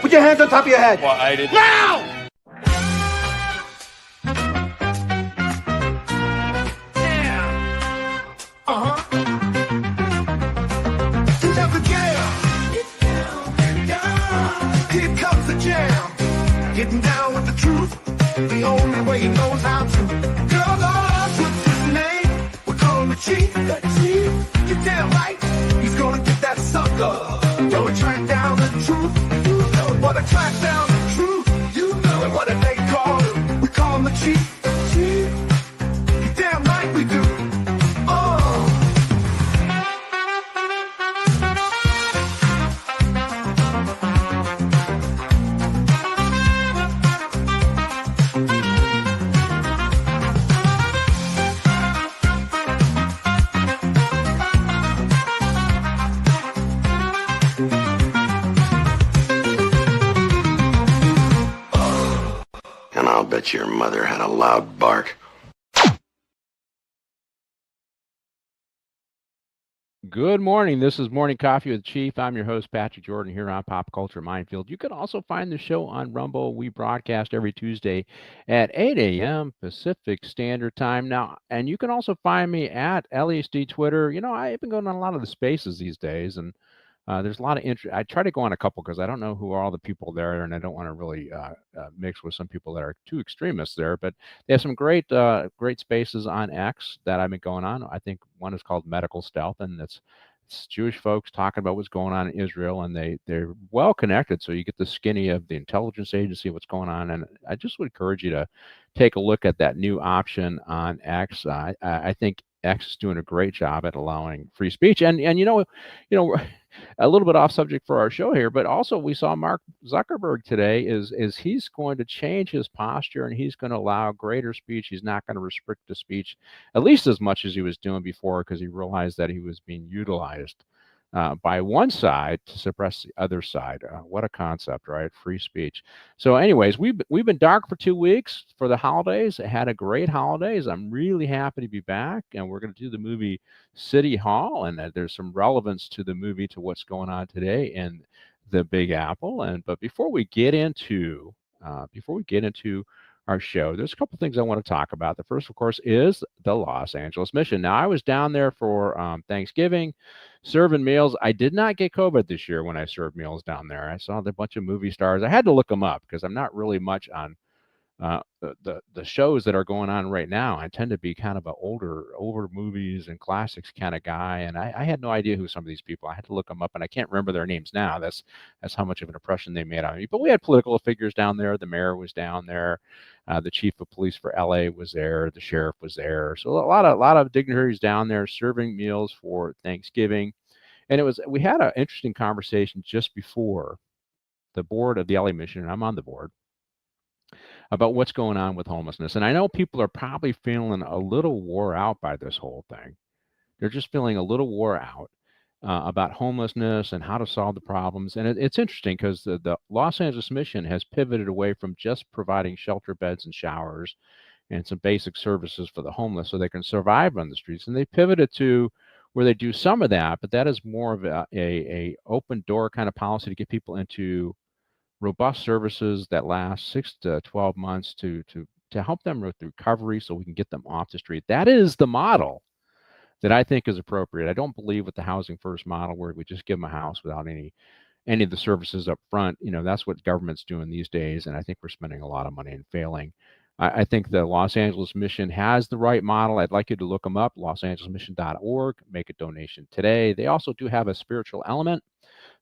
Put your hands on top of your head. Well, I didn't. Now! Never jam. Here comes the jam. Getting down with the truth. The only way he knows how to. Girl, what's his name? We call him the Chief. You're damn right. He's gonna get that sucker. Yo, track down the truth. You know what a track down the truth. You know it. What do they call him? We call him the Chief. You're damn right we do. I'll bet your mother had a loud bark. Good morning. This is Morning Coffee with Chief. I'm your host, Patrick Jordan, here on Pop Culture Minefield. You can also find the show on Rumble. We broadcast every Tuesday at 8 a.m. Pacific Standard Time. Now, and you can also find me at LESD Twitter. You know, I've been going on a lot of the spaces these days, and there's a lot of interest. I try to go on a couple because I don't know who are all the people there, and I don't want to really mix with some people that are too extremists there. But they have some great spaces on X that I've been going on. I think one is called Medical Stealth, and it's Jewish folks talking about what's going on in Israel, and they're well connected, so you get the skinny of the intelligence agency, what's going on. And I just would encourage you to take a look at that new option on X. I think X is doing a great job at allowing free speech, and you know a little bit off subject for our show here, but also we saw Mark Zuckerberg today is he's going to change his posture, and he's going to allow greater speech. He's not going to restrict the speech at least as much as he was doing before, because he realized that he was being utilized by one side to suppress the other side. What a concept, right? Free speech. So anyways, we've been dark for 2 weeks for the holidays. I had a great holidays. I'm really happy to be back, and we're going to do the movie City Hall, and there's some relevance to the movie to what's going on today in the Big Apple. But before we get into our show, there's a couple things I want to talk about. The first, of course, is the Los Angeles mission. Now, I was down there for Thanksgiving, serving meals. I did not get COVID this year when I served meals down there. I saw a bunch of movie stars. I had to look them up because I'm not really much on the shows that are going on right now. I tend to be kind of an older movies and classics kind of guy, and I had no idea who some of these people. I had to look them up, and I can't remember their names now. That's how much of an impression they made on me. But we had political figures down there. The mayor was down there. The chief of police for LA was there. The sheriff was there. So a lot of dignitaries down there serving meals for Thanksgiving. And we had an interesting conversation just before the board of the LA mission, and I'm on the board, about what's going on with homelessness. And I know people are probably feeling a little wore out by this whole thing. They're just feeling a little wore out about homelessness and how to solve the problems. And it's interesting because the Los Angeles mission has pivoted away from just providing shelter beds and showers and some basic services for the homeless so they can survive on the streets. And they pivoted to where they do some of that, but that is more of a open door kind of policy to get people into robust services that last 6 to 12 months to help them with recovery so we can get them off the street. That is the model that I think is appropriate. I don't believe with the housing first model where we just give them a house without any of the services up front. You know, that's what government's doing these days, and I think we're spending a lot of money and failing. I think the Los Angeles mission has the right model. I'd like you to look them up, losangelesmission.org, make a donation today. They also do have a spiritual element.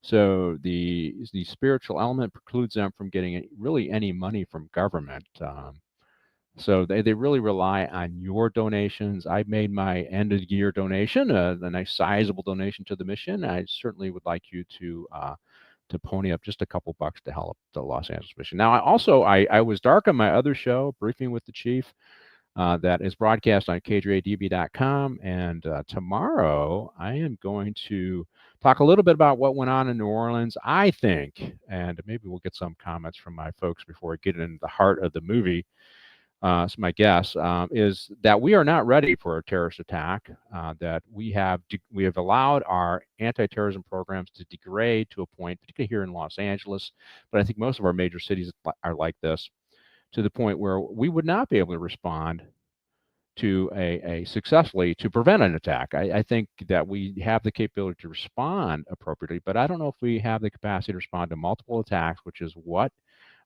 So the spiritual element precludes them from getting really any money from government. So they really rely on your donations. I made my end of the year donation, a nice sizable donation to the mission. I certainly would like you to pony up just a couple bucks to help the Los Angeles mission. Now, I was dark on my other show, Briefing with the Chief, that is broadcast on KJDB.com. And tomorrow I am going to talk a little bit about what went on in New Orleans, I think, and maybe we'll get some comments from my folks before I get into the heart of the movie. so my guess is that we are not ready for a terrorist attack. That we have allowed our anti-terrorism programs to degrade to a point, particularly here in Los Angeles, but I think most of our major cities are like this, to the point where we would not be able to respond to a successfully to prevent an attack. I think that we have the capability to respond appropriately, but I don't know if we have the capacity to respond to multiple attacks, which is what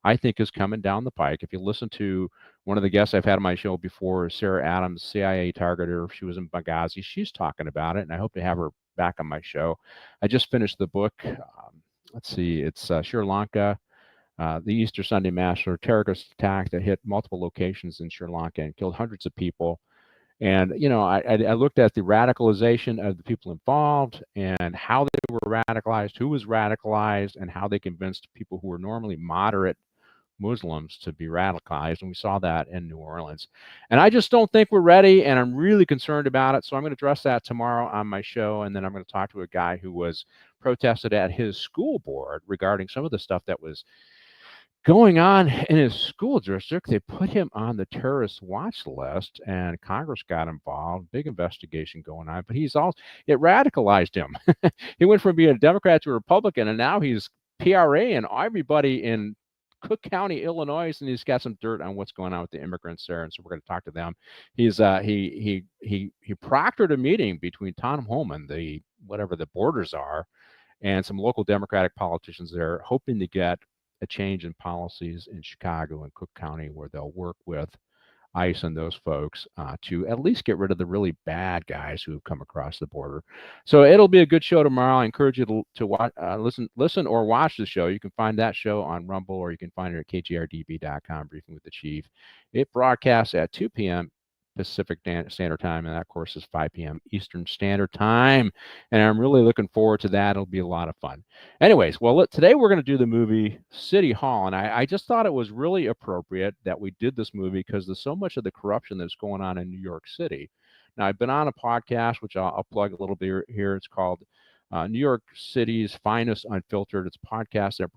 I think is coming down the pike. If you listen to one of the guests I've had on my show before, Sarah Adams, CIA targeter, she was in Benghazi. She's talking about it, and I hope to have her back on my show. I just finished the book. Let's see, it's Sri Lanka, the Easter Sunday Massacre, terrorist attack that hit multiple locations in Sri Lanka and killed hundreds of people. And, I looked at the radicalization of the people involved and how they were radicalized, who was radicalized, and how they convinced people who were normally moderate Muslims to be radicalized. And we saw that in New Orleans. And I just don't think we're ready. And I'm really concerned about it. So I'm going to address that tomorrow on my show. And then I'm going to talk to a guy who was protested at his school board regarding some of the stuff that was going on in his school district. They put him on the terrorist watch list, and Congress got involved. Big investigation going on, but it radicalized him. He went from being a Democrat to a Republican, and now he's PRA and everybody in Cook County, Illinois, and he's got some dirt on what's going on with the immigrants there, and so we're going to talk to them. He proctored a meeting between Tom Homan, whatever the borders are, and some local Democratic politicians there, hoping to get a change in policies in Chicago and Cook County, where they'll work with ICE and those folks to at least get rid of the really bad guys who have come across the border. So it'll be a good show tomorrow. I encourage you to watch, listen or watch the show. You can find that show on Rumble, or you can find it at kgrdb.com, Briefing with the Chief. It broadcasts at 2 p.m. Pacific Standard Time, and that, of course, is 5 p.m. Eastern Standard Time. And I'm really looking forward to that. It'll be a lot of fun. Anyways, well, today we're going to do the movie City Hall, and I just thought it was really appropriate that we did this movie because there's so much of the corruption that's going on in New York City. Now, I've been on a podcast, which I'll plug a little bit here. It's called New York City's Finest Unfiltered. It's a podcast that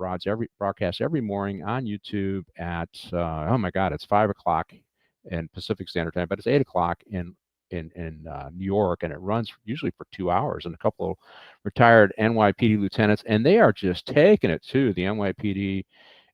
broadcasts every morning on YouTube at, oh my God, it's 5 o'clock in Pacific Standard Time, but it's 8 o'clock in New York, and it runs usually for 2 hours. And a couple of retired NYPD lieutenants, and they are just taking it to the NYPD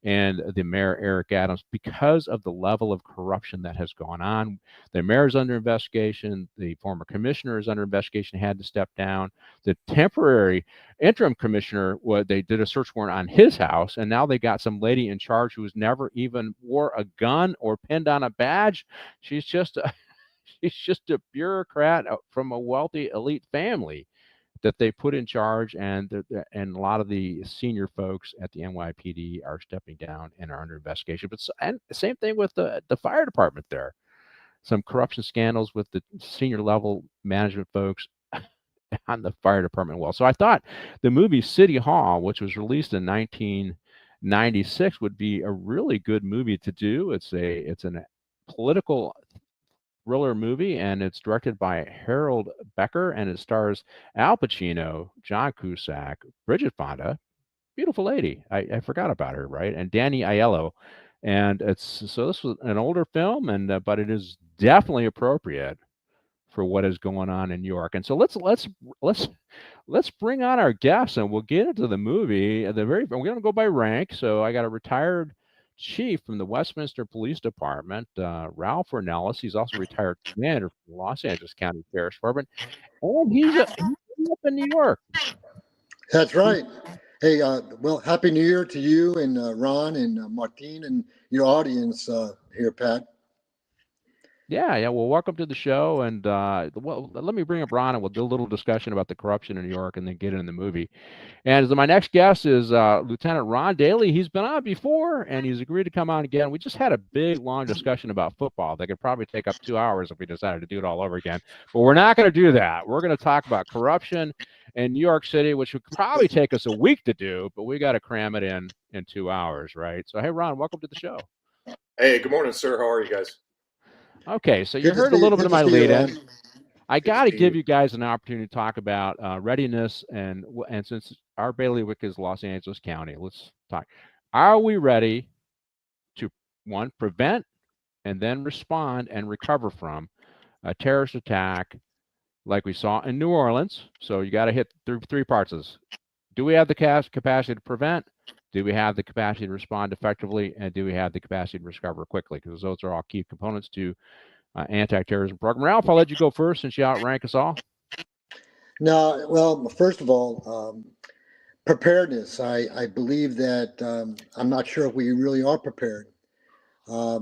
and the mayor, Eric Adams, because of the level of corruption that has gone on. The mayor's under investigation. The former commissioner is under investigation, had to step down. The temporary interim commissioner, they did a search warrant on his house, and now they got some lady in charge who's never even wore a gun or pinned on a badge. She's just a bureaucrat from a wealthy elite family that they put in charge, and a lot of the senior folks at the NYPD are stepping down and are under investigation. And same thing with the fire department there. Some corruption scandals with the senior level management folks on the fire department. Well, so I thought the movie City Hall, which was released in 1996, would be a really good movie to do. It's a political thriller movie, and it's directed by Harold Becker, and it stars Al Pacino, John Cusack, Bridget Fonda, beautiful lady. I forgot about her, right? And Danny Aiello. And this was an older film, and but it is definitely appropriate for what is going on in New York. And so let's bring on our guests, and we'll get into the movie. We're going to go by rank. So I got a retired chief from the Westminster Police Department, Ralph Ornelas. He's also retired commander from the Los Angeles County Sheriff's Department, and he's up in New York. That's right. Hey, well, Happy New Year to you and Ron and Martine and your audience here, Pat. Yeah. Well, welcome to the show. And let me bring up Ron, and we'll do a little discussion about the corruption in New York, and then get into the movie. And my next guest is Lieutenant Ron Daly. He's been on before, and he's agreed to come on again. We just had a big, long discussion about football. That could probably take up 2 hours if we decided to do it all over again. But we're not going to do that. We're going to talk about corruption in New York City, which would probably take us a week to do, but we got to cram it in 2 hours, right? So, hey, Ron, welcome to the show. Hey, good morning, sir. How are you guys? Okay, so you heard a little bit of my lead-in. I got to give you guys an opportunity to talk about readiness, and since our bailiwick is Los Angeles County, let's talk. Are we ready to, one, prevent and then respond and recover from a terrorist attack like we saw in New Orleans. So you got to hit three parts of this. Do we have the capacity to prevent? Do we have the capacity to respond effectively? And do we have the capacity to recover quickly? Because those are all key components to anti-terrorism program. Ralph, I'll let you go first since you outrank us all. No, well, first of all, preparedness. I believe that I'm not sure if we really are prepared.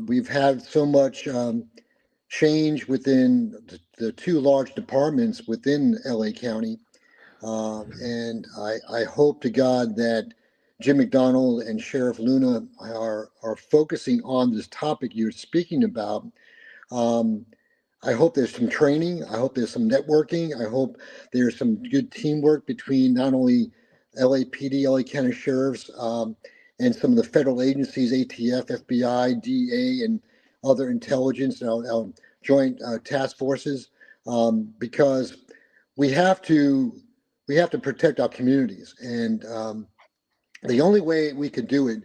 We've had so much change within the two large departments within LA County. And I hope to God that Jim McDonald and Sheriff Luna are focusing on this topic you're speaking about. I hope there's some training. I hope there's some networking. I hope there's some good teamwork between not only LAPD, LA County Sheriffs, and some of the federal agencies, ATF, FBI, DEA, and other intelligence, joint task forces, because we have to protect our communities. And the only way we could do it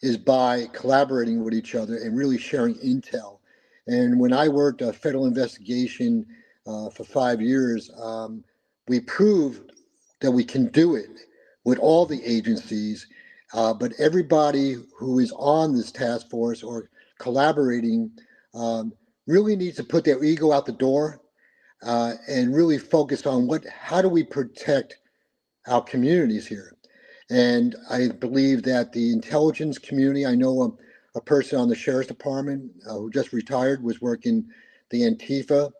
is by collaborating with each other and really sharing intel. And when I worked a federal investigation for 5 years, we proved that we can do it with all the agencies, but everybody who is on this task force or collaborating really needs to put their ego out the door and really focus on how do we protect our communities here. And I believe that the intelligence community, I know a person on the Sheriff's Department who just retired was working the Antifa,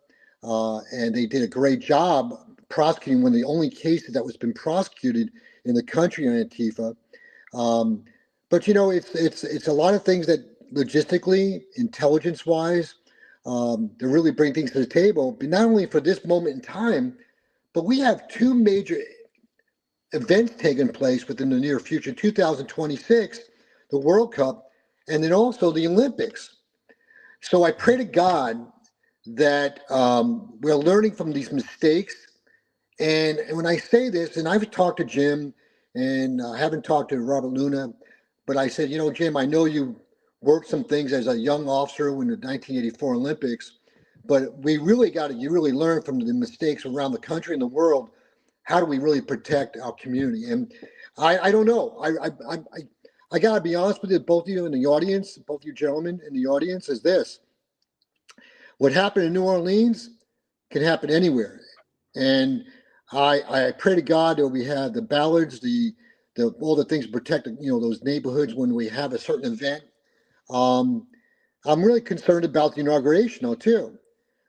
and they did a great job prosecuting one of the only cases that was been prosecuted in the country on Antifa. But it's a lot of things that logistically, intelligence-wise, they really bring things to the table, but not only for this moment in time, but we have two major events taking place within the near future, 2026, the World Cup, and then also the Olympics. So I pray to God that we're learning from these mistakes. And when I say this, and I've talked to Jim, and I haven't talked to Robert Luna, but I said, Jim, I know you worked some things as a young officer in the 1984 Olympics, but we really you really learn from the mistakes around the country and the world. How do we really protect our community? And I don't know. I got to be honest with you, both of you in the audience, both you gentlemen in the audience, is this. What happened in New Orleans can happen anywhere. And I pray to God that we have the ballards, all the things to protect, those neighborhoods when we have a certain event. I'm really concerned about the inauguration, though, too.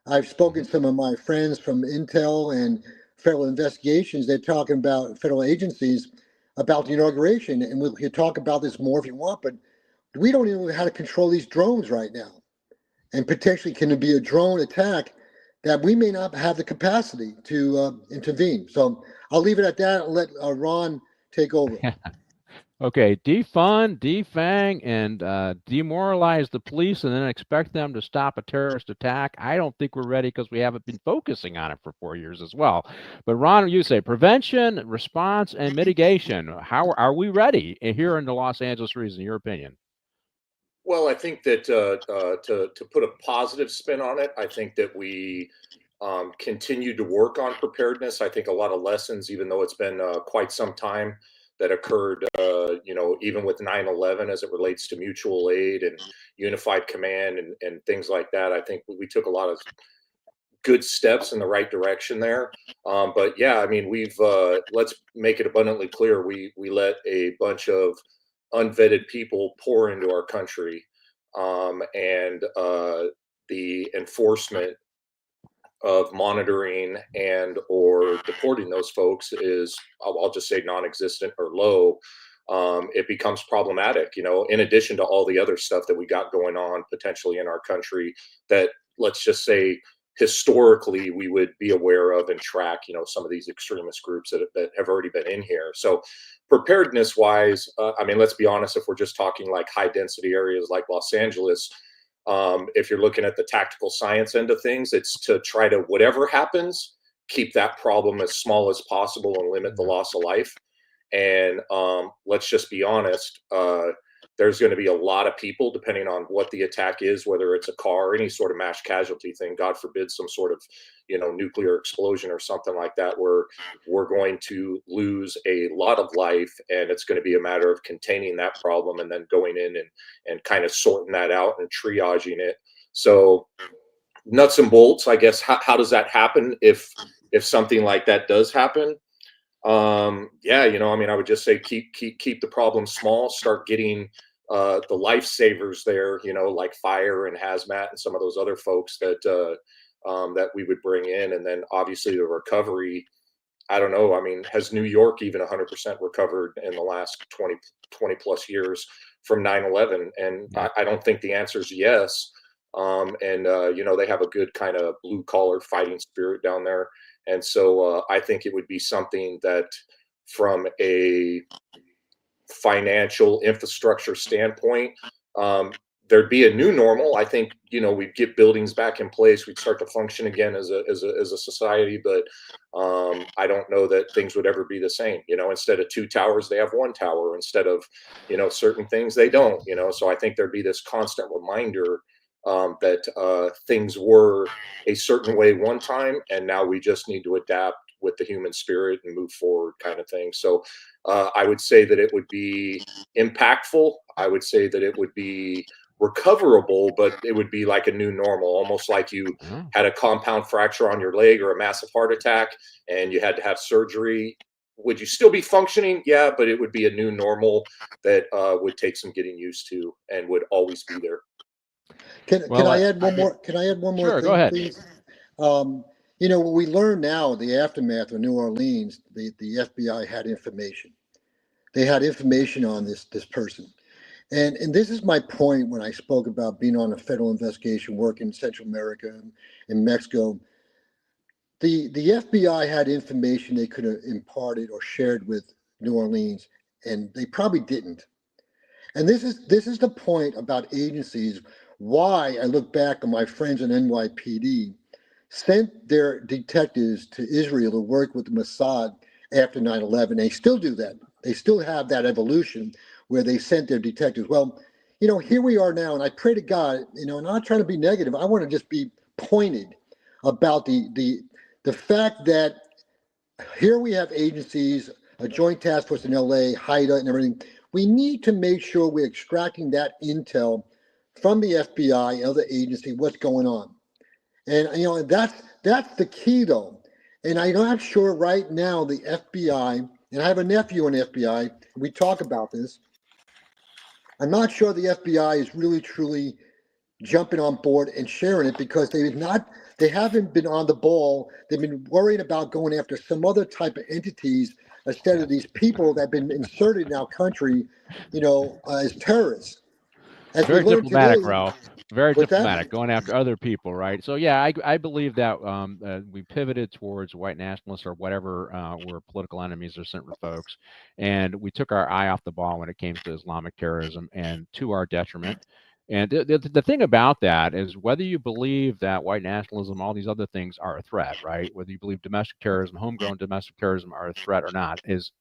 I've spoken to some of my friends from Intel and federal investigations. They're talking about federal agencies about the inauguration, and we can talk about this more if you want, but we don't even know how to control these drones right now. And potentially can it be a drone attack that we may not have the capacity to intervene. So I'll leave it at that and let Ron take over. Okay, defund, defang, and demoralize the police and then expect them to stop a terrorist attack. I don't think we're ready because we haven't been focusing on it for 4 years as well. But Ron, you say prevention, response, and mitigation. How are we ready here in the Los Angeles region, in your opinion? Well, I think that to put a positive spin on it, I think that we continue to work on preparedness. I think a lot of lessons, even though it's been quite some time, that occurred, even with 9/11 as it relates to mutual aid and unified command and things like that. I think we took a lot of good steps in the right direction there. But yeah, I mean, let's make it abundantly clear. We let a bunch of unvetted people pour into our country, and the enforcement of monitoring and or deporting those folks is, I'll just say, non-existent or low. It becomes problematic, in addition to all the other stuff that we got going on potentially in our country that, let's just say, historically we would be aware of and track, some of these extremist groups that have already been in here. So preparedness wise, let's be honest, if we're just talking like high density areas like Los Angeles, if you're looking at the tactical science end of things, it's to try to, whatever happens, keep that problem as small as possible and limit the loss of life. And let's just be honest, there's going to be a lot of people, depending on what the attack is, whether it's a car or any sort of mass casualty thing, God forbid, some sort of, nuclear explosion or something like that, where we're going to lose a lot of life. And it's going to be a matter of containing that problem and then going in and kind of sorting that out and triaging it. So nuts and bolts, I guess, how does that happen if something like that does happen? I would just say keep the problem small, start getting the lifesavers there, like fire and hazmat and some of those other folks that we would bring in. And then obviously the recovery, I don't know. I mean, has New York even 100% recovered in the last 20 plus years from 9/11? And I don't think the answer is yes. They have a good kind of blue collar fighting spirit down there. And so I think it would be something that, from a financial infrastructure standpoint, there'd be a new normal. I think, we'd get buildings back in place. We'd start to function again as a society. But I don't know that things would ever be the same. Instead of 2 towers, they have 1 tower. Instead of, certain things, they don't. So I think there'd be this constant reminder that things were a certain way one time, and now we just need to adapt with the human spirit and move forward, kind of thing. So I would say that it would be impactful. I would say that it would be recoverable, but it would be like a new normal, almost like you had a compound fracture on your leg or a massive heart attack and you had to have surgery. Would you still be functioning? Yeah, but it would be a new normal that would take some getting used to and would always be there. Can I add one more? Can I add one more Sure, thing, go ahead. please? What we learn now, the aftermath of New Orleans, the FBI had information. They had information on this person. And this is my point when I spoke about being on a federal investigation, work in Central America and Mexico. The FBI had information they could have imparted or shared with New Orleans, and they probably didn't. And this is the point about agencies. Why I look back on my friends in NYPD sent their detectives to Israel to work with the Mossad after 9/11. They still do that. They still have that evolution where they sent their detectives. Well, here we are now, and I pray to God, not trying to be negative. I want to just be pointed about the fact that here we have agencies, a joint task force in LA, HIDA and everything. We need to make sure we're extracting that intel from the FBI and other agency, what's going on. And that's the key though. And I'm not sure right now the FBI, and I have a nephew in the FBI, we talk about this. I'm not sure the FBI is really truly jumping on board and sharing it because they haven't been on the ball. They've been worried about going after some other type of entities instead of these people that have been inserted in our country, as terrorists. As Very diplomatic, today, Ralph. Very what's that? diplomatic, going after other people, right? So yeah, I believe that we pivoted towards white nationalists or whatever were political enemies or certain folks, and we took our eye off the ball when it came to Islamic terrorism, and to our detriment. And the thing about that is whether you believe that white nationalism, all these other things are a threat, right? Whether you believe domestic terrorism, homegrown domestic terrorism are a threat or not is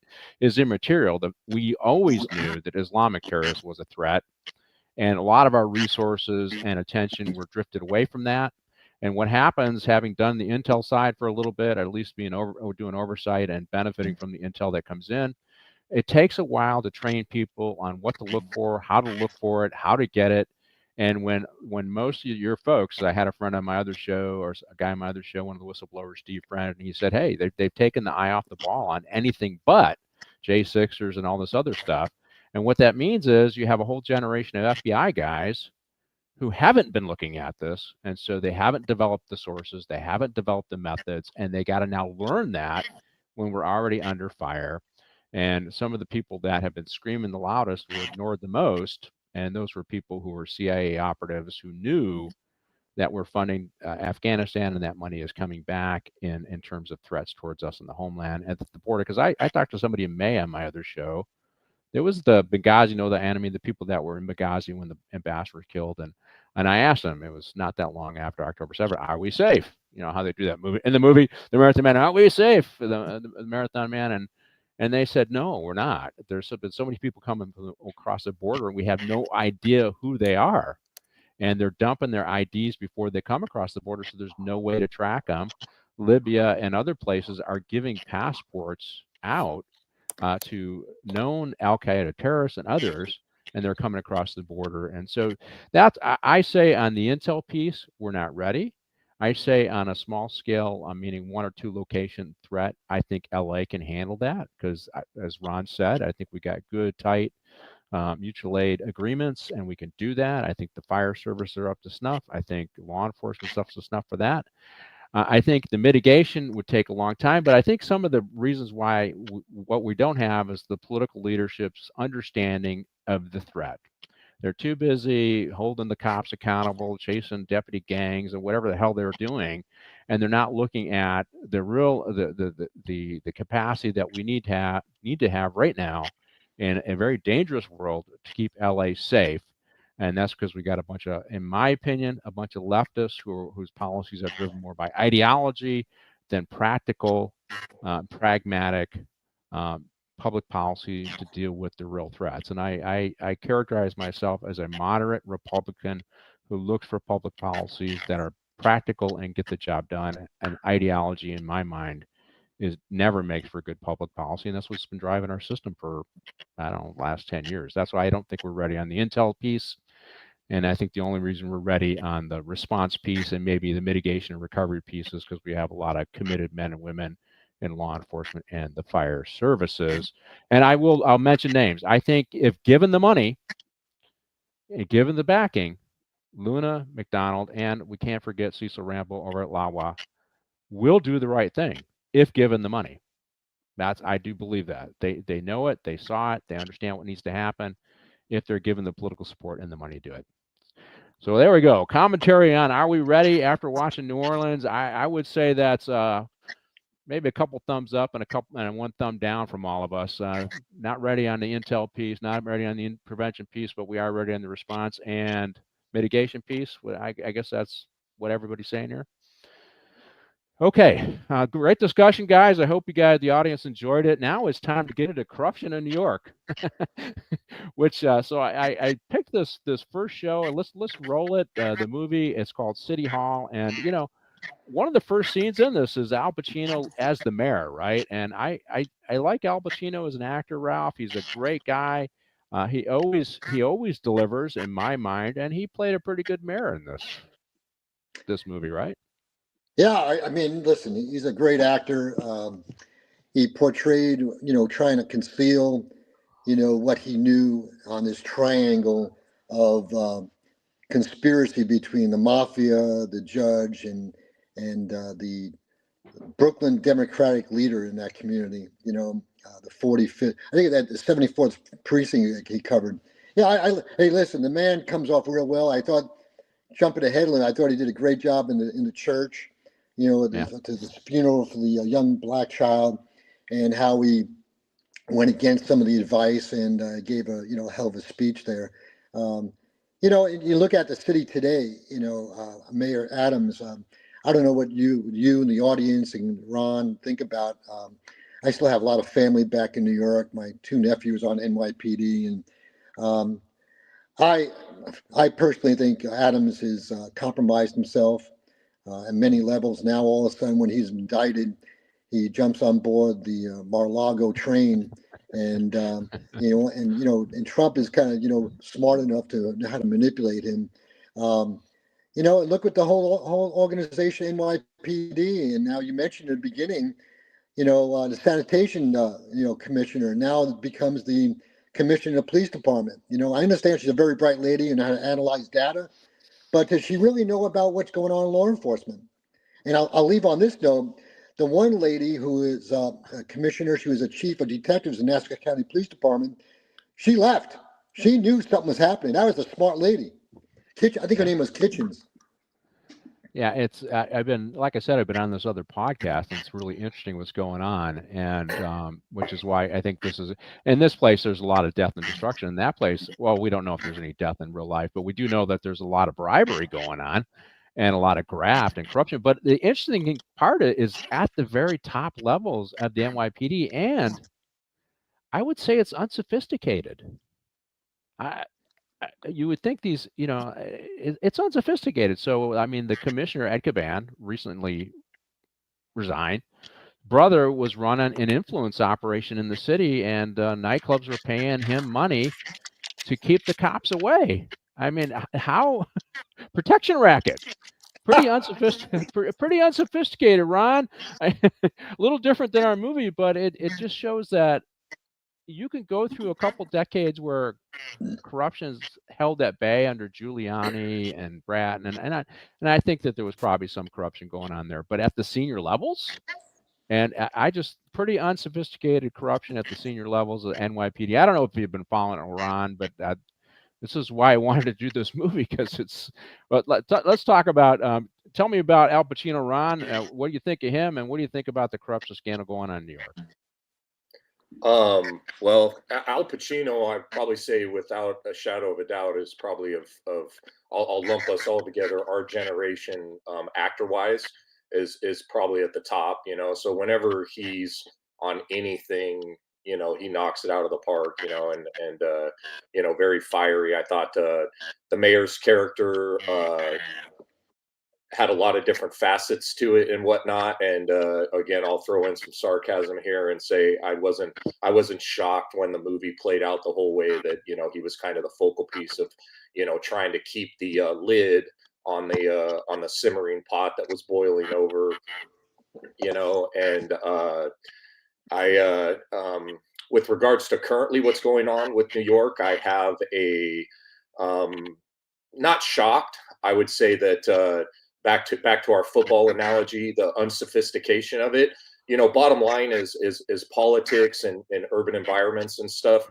immaterial. We always knew that Islamic terrorism was a threat. And a lot of our resources and attention were drifted away from that. And what happens, having done the intel side for a little bit, at least doing oversight and benefiting from the intel that comes in, it takes a while to train people on what to look for, how to look for it, how to get it. And when most of your folks, I had a friend on my other show, or a guy on my other show, one of the whistleblowers, Steve Friend, and he said, hey, they've taken the eye off the ball on anything but J6ers and all this other stuff. And what that means is you have a whole generation of FBI guys who haven't been looking at this. And so they haven't developed the sources, they haven't developed the methods, and they got to now learn that when we're already under fire. And some of the people that have been screaming the loudest were ignored the most. And those were people who were CIA operatives who knew that we're funding Afghanistan and that money is coming back in terms of threats towards us in the homeland and the border. Because I talked to somebody in May on my other show. There was the Benghazi, the enemy, the people that were in Benghazi when the ambassador was killed. And I asked them, it was not that long after October 7th, are we safe? How they do that movie. In the movie, The Marathon Man, are we safe? The Marathon Man. And they said, no, we're not. There's been so many people coming across the border, and we have no idea who they are. And they're dumping their IDs before they come across the border, so there's no way to track them. Libya and other places are giving passports out to known Al-Qaeda terrorists and others, and they're coming across the border. And so that's, I say on the intel piece, we're not ready. I say on a small scale, meaning 1 or 2 location threat, I think LA can handle that because, as Ron said, I think we got good, tight mutual aid agreements, and we can do that. I think the fire service are up to snuff. I think law enforcement stuff's to snuff for that. I think the mitigation would take a long time, but I think some of the reasons why what we don't have is the political leadership's understanding of the threat. They're too busy holding the cops accountable, chasing deputy gangs, and whatever the hell they're doing, and they're not looking at the real the capacity that we need to have right now in a very dangerous world to keep LA safe. And that's because we got a bunch of, in my opinion, a bunch of leftists whose policies are driven more by ideology than practical, pragmatic public policy to deal with the real threats. And I characterize myself as a moderate Republican who looks for public policies that are practical and get the job done. And ideology, in my mind, never makes for good public policy, and that's what's been driving our system for, I don't know, last 10 years. That's why I don't think we're ready on the intel piece, and I think the only reason we're ready on the response piece and maybe the mitigation and recovery piece is because we have a lot of committed men and women in law enforcement and the fire services. And I'll mention names. I think if given the money and given the backing, Luna, McDonald, and we can't forget Cecil Rambo over at LAWA will do the right thing if given the money. I do believe that. They know it, they saw it, they understand what needs to happen if they're given the political support and the money to do it. So there we go. Commentary on are we ready after watching New Orleans? I would say that's maybe a couple thumbs up and 1 thumb down from all of us. Not ready on the intel piece, not ready on the prevention piece, but we are ready on the response and mitigation piece. I guess that's what everybody's saying here. Okay, great discussion, guys. I hope the audience enjoyed it. Now it's time to get into corruption in New York, which so I picked this first show. Let's roll it. The movie, it's called City Hall, and one of the first scenes in this is Al Pacino as the mayor, right? And I like Al Pacino as an actor, Ralph. He's a great guy. He always delivers in my mind, and he played a pretty good mayor in this movie, right? Yeah, I mean, listen, he's a great actor. He portrayed, trying to conceal, what he knew on this triangle of conspiracy between the mafia, the judge, and the Brooklyn Democratic leader in that community. The 45th, I think that the 74th precinct he covered. Yeah, hey, listen, the man comes off real well. I thought, jumping ahead, I thought he did a great job in the church. To the funeral for the young black child, and how he went against some of the advice and gave a hell of a speech there. You look at the city today. Mayor Adams. I don't know what you and the audience and Ron think about. I still have a lot of family back in New York. My 2 nephews on NYPD, and I personally think Adams has compromised himself. At many levels. Now, all of a sudden, when he's indicted, he jumps on board the Mar-a-Lago train, and Trump is kind of smart enough to know how to manipulate him. Look at the whole organization, NYPD, and now you mentioned at the beginning, the sanitation commissioner now becomes the commissioner of the police department. I understand she's a very bright lady and how to analyze data. But does she really know about what's going on in law enforcement? And I'll leave on this note. The one lady who is a commissioner, she was a chief of detectives in Nassau County Police Department. She left. She knew something was happening. That was a smart lady. I think her name was Kitchens. Yeah, it's I've been on this other podcast, and it's really interesting what's going on, and which is why I think in this place there's a lot of death and destruction. In that place, well, we don't know if there's any death in real life, but we do know that there's a lot of bribery going on and a lot of graft and corruption. But the interesting part is at the very top levels of the NYPD and I would say it's unsophisticated. You would think these, it's unsophisticated. So, I mean, the commissioner, Ed Caban, recently resigned. Brother was running an influence operation in the city, and nightclubs were paying him money to keep the cops away. I mean, how protection racket? Pretty unsophisticated, Ron. A little different than our movie, but it just shows that you can go through a couple decades where corruption is held at bay under Giuliani and Bratton, and I think that there was probably some corruption going on there, but at the senior levels, and I just pretty unsophisticated corruption at the senior levels of NYPD. I don't know if you've been following it, Ron, but this is why I wanted to do this movie, because it's. But let's talk about. Tell me about Al Pacino, Ron. What do you think of him, and what do you think about the corruption scandal going on in New York? Well, Al Pacino, I'd probably say without a shadow of a doubt, is probably I'll lump us all together. Our generation, actor-wise, is probably at the top. So whenever he's on anything, he knocks it out of the park. And very fiery. I thought the mayor's character had a lot of different facets to it and whatnot. And again, I'll throw in some sarcasm here and say I wasn't shocked when the movie played out the whole way that he was kind of the focal piece of trying to keep the lid on the simmering pot that was boiling over. And I with regards to currently what's going on with New York, I have a not shocked. I would say that. Back to our football analogy, the unsophistication of it. Bottom line is politics and urban environments and stuff.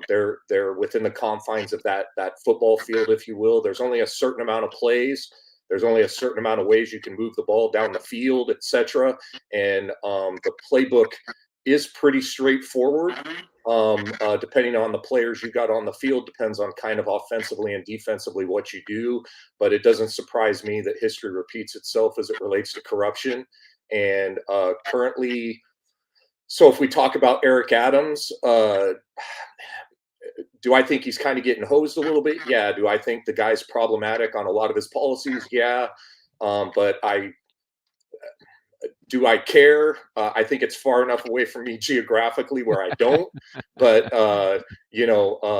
They're within the confines of that football field, if you will. There's only a certain amount of plays. There's only a certain amount of ways you can move the ball down the field, etc. And the playbook is pretty straightforward. Depending on the players you got on the field, depends on kind of offensively and defensively what you do. But it doesn't surprise me that history repeats itself as it relates to corruption. And currently, so if we talk about Eric Adams, do I think he's kind of getting hosed a little bit? Yeah. Do I think the guy's problematic on a lot of his policies? Yeah. But do I care? I think it's far enough away from me geographically where I don't. But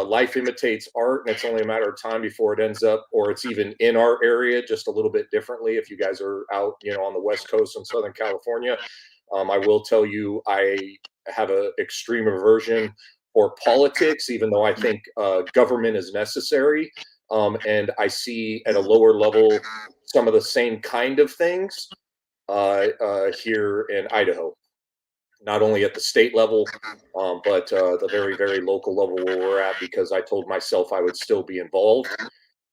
life imitates art, and it's only a matter of time before it ends up, or it's even in our area, just a little bit differently. If you guys are out, on the West Coast in Southern California, I will tell you I have an extreme aversion for politics, even though I think government is necessary. And I see at a lower level some of the same kind of things. Here in Idaho, not only at the state level, but the very, very local level where we're at, because I told myself I would still be involved.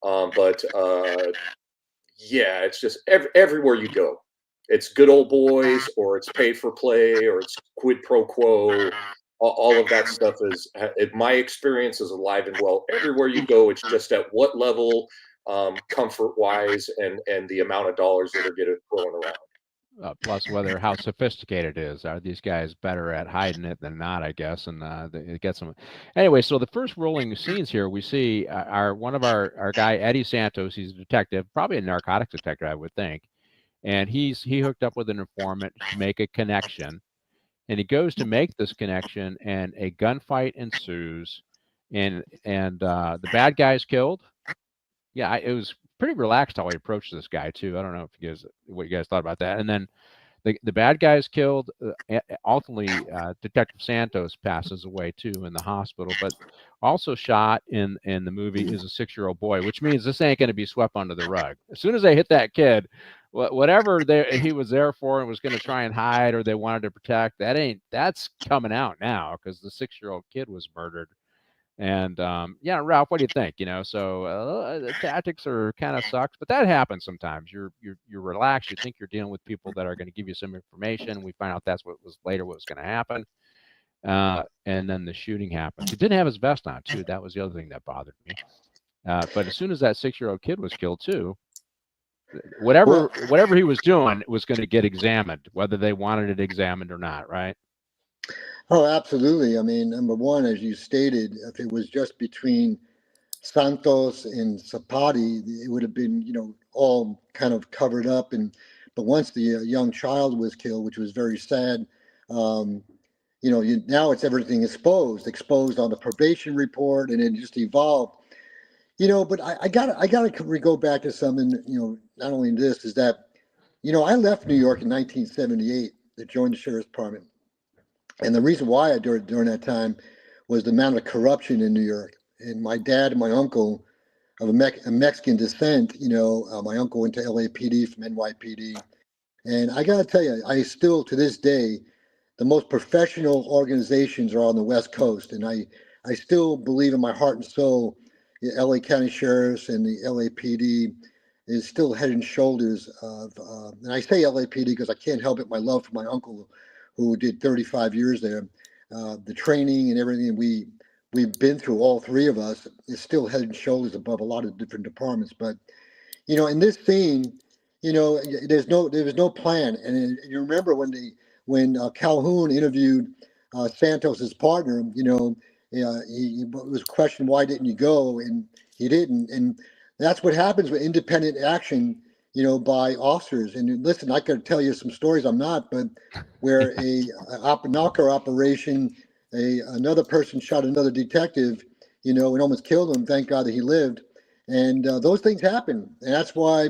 But it's just everywhere you go, it's good old boys, or it's pay for play, or it's quid pro quo. All of that stuff is, my experience is alive and well. Everywhere you go, it's just at what level, comfort wise, and the amount of dollars that are getting thrown around. Plus, how sophisticated it is. Are these guys better at hiding it than not, I guess? And it gets them. Anyway, so the first rolling scenes here, we see one of our guy, Eddie Santos. He's a detective, probably a narcotics detective, I would think. And he hooked up with an informant to make a connection. And he goes to make this connection, and a gunfight ensues. And the bad guy's killed. Yeah, it was pretty relaxed how he approached this guy too. I don't know what you guys thought about that. And then the bad guy is killed. Ultimately, Detective Santos passes away too in the hospital. But also shot in the movie is a 6-year-old boy, which means this ain't going to be swept under the rug. As soon as they hit that kid, whatever he was there for and was going to try and hide, or they wanted to protect, that's coming out now, because the 6-year-old kid was murdered. And Ralph, what do you think? So the tactics are kind of sucks, but that happens sometimes. You're relaxed. You think you're dealing with people that are going to give you some information. We find out that's what was going to happen. And then the shooting happens. He didn't have his vest on too. That was the other thing that bothered me. But as soon as that 6-year-old kid was killed too, whatever he was doing was going to get examined, whether they wanted it examined or not, right? Oh, absolutely. I mean, number one, as you stated, if it was just between Santos and Zapati, it would have been, all kind of covered up. But once the young child was killed, which was very sad, um, now it's everything exposed on the probation report, and it just evolved. But I gotta go back to something. Not only this is that, I left New York in 1978 to join the sheriff's department, and the reason why during that time was the amount of corruption in New York. And my dad and my uncle of a Mexican descent, my uncle went to LAPD from NYPD, and I gotta tell you, I still to this day the most professional organizations are on the West Coast, and I still believe in my heart and soul, the LA County Sheriffs and the LAPD is still head and shoulders of, and I say LAPD because I can't help it, my love for my uncle, who did 35 years there, the training and everything we've been through, all three of us, is still head and shoulders above a lot of different departments. But in this scene, there was no plan. And you remember when Calhoun interviewed Santos's partner, he was questioned, why didn't you go? And he didn't. And that's what happens with independent action, by officers. And listen, I could tell you some stories, I'm not, but where a knocker operation, another person shot another detective, and almost killed him. Thank God that he lived. And those things happen. And that's why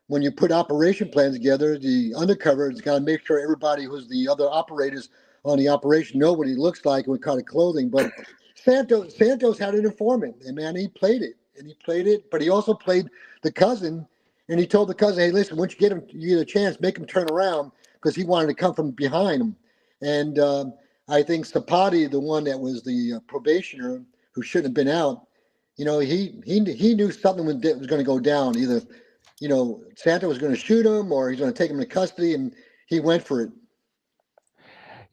when you put operation plans together, the undercover has got to make sure everybody who's the other operators on the operation know what he looks like and what kind of clothing. But Santos had an informant, and man, he played it, but he also played the cousin, and he told the cousin, "Hey, listen, once you get a chance, make him turn around," because he wanted to come from behind him. And I think Sapati, the one that was the probationer who shouldn't have been out, he knew something was going to go down. Either Santa was going to shoot him or he's going to take him into custody, and he went for it.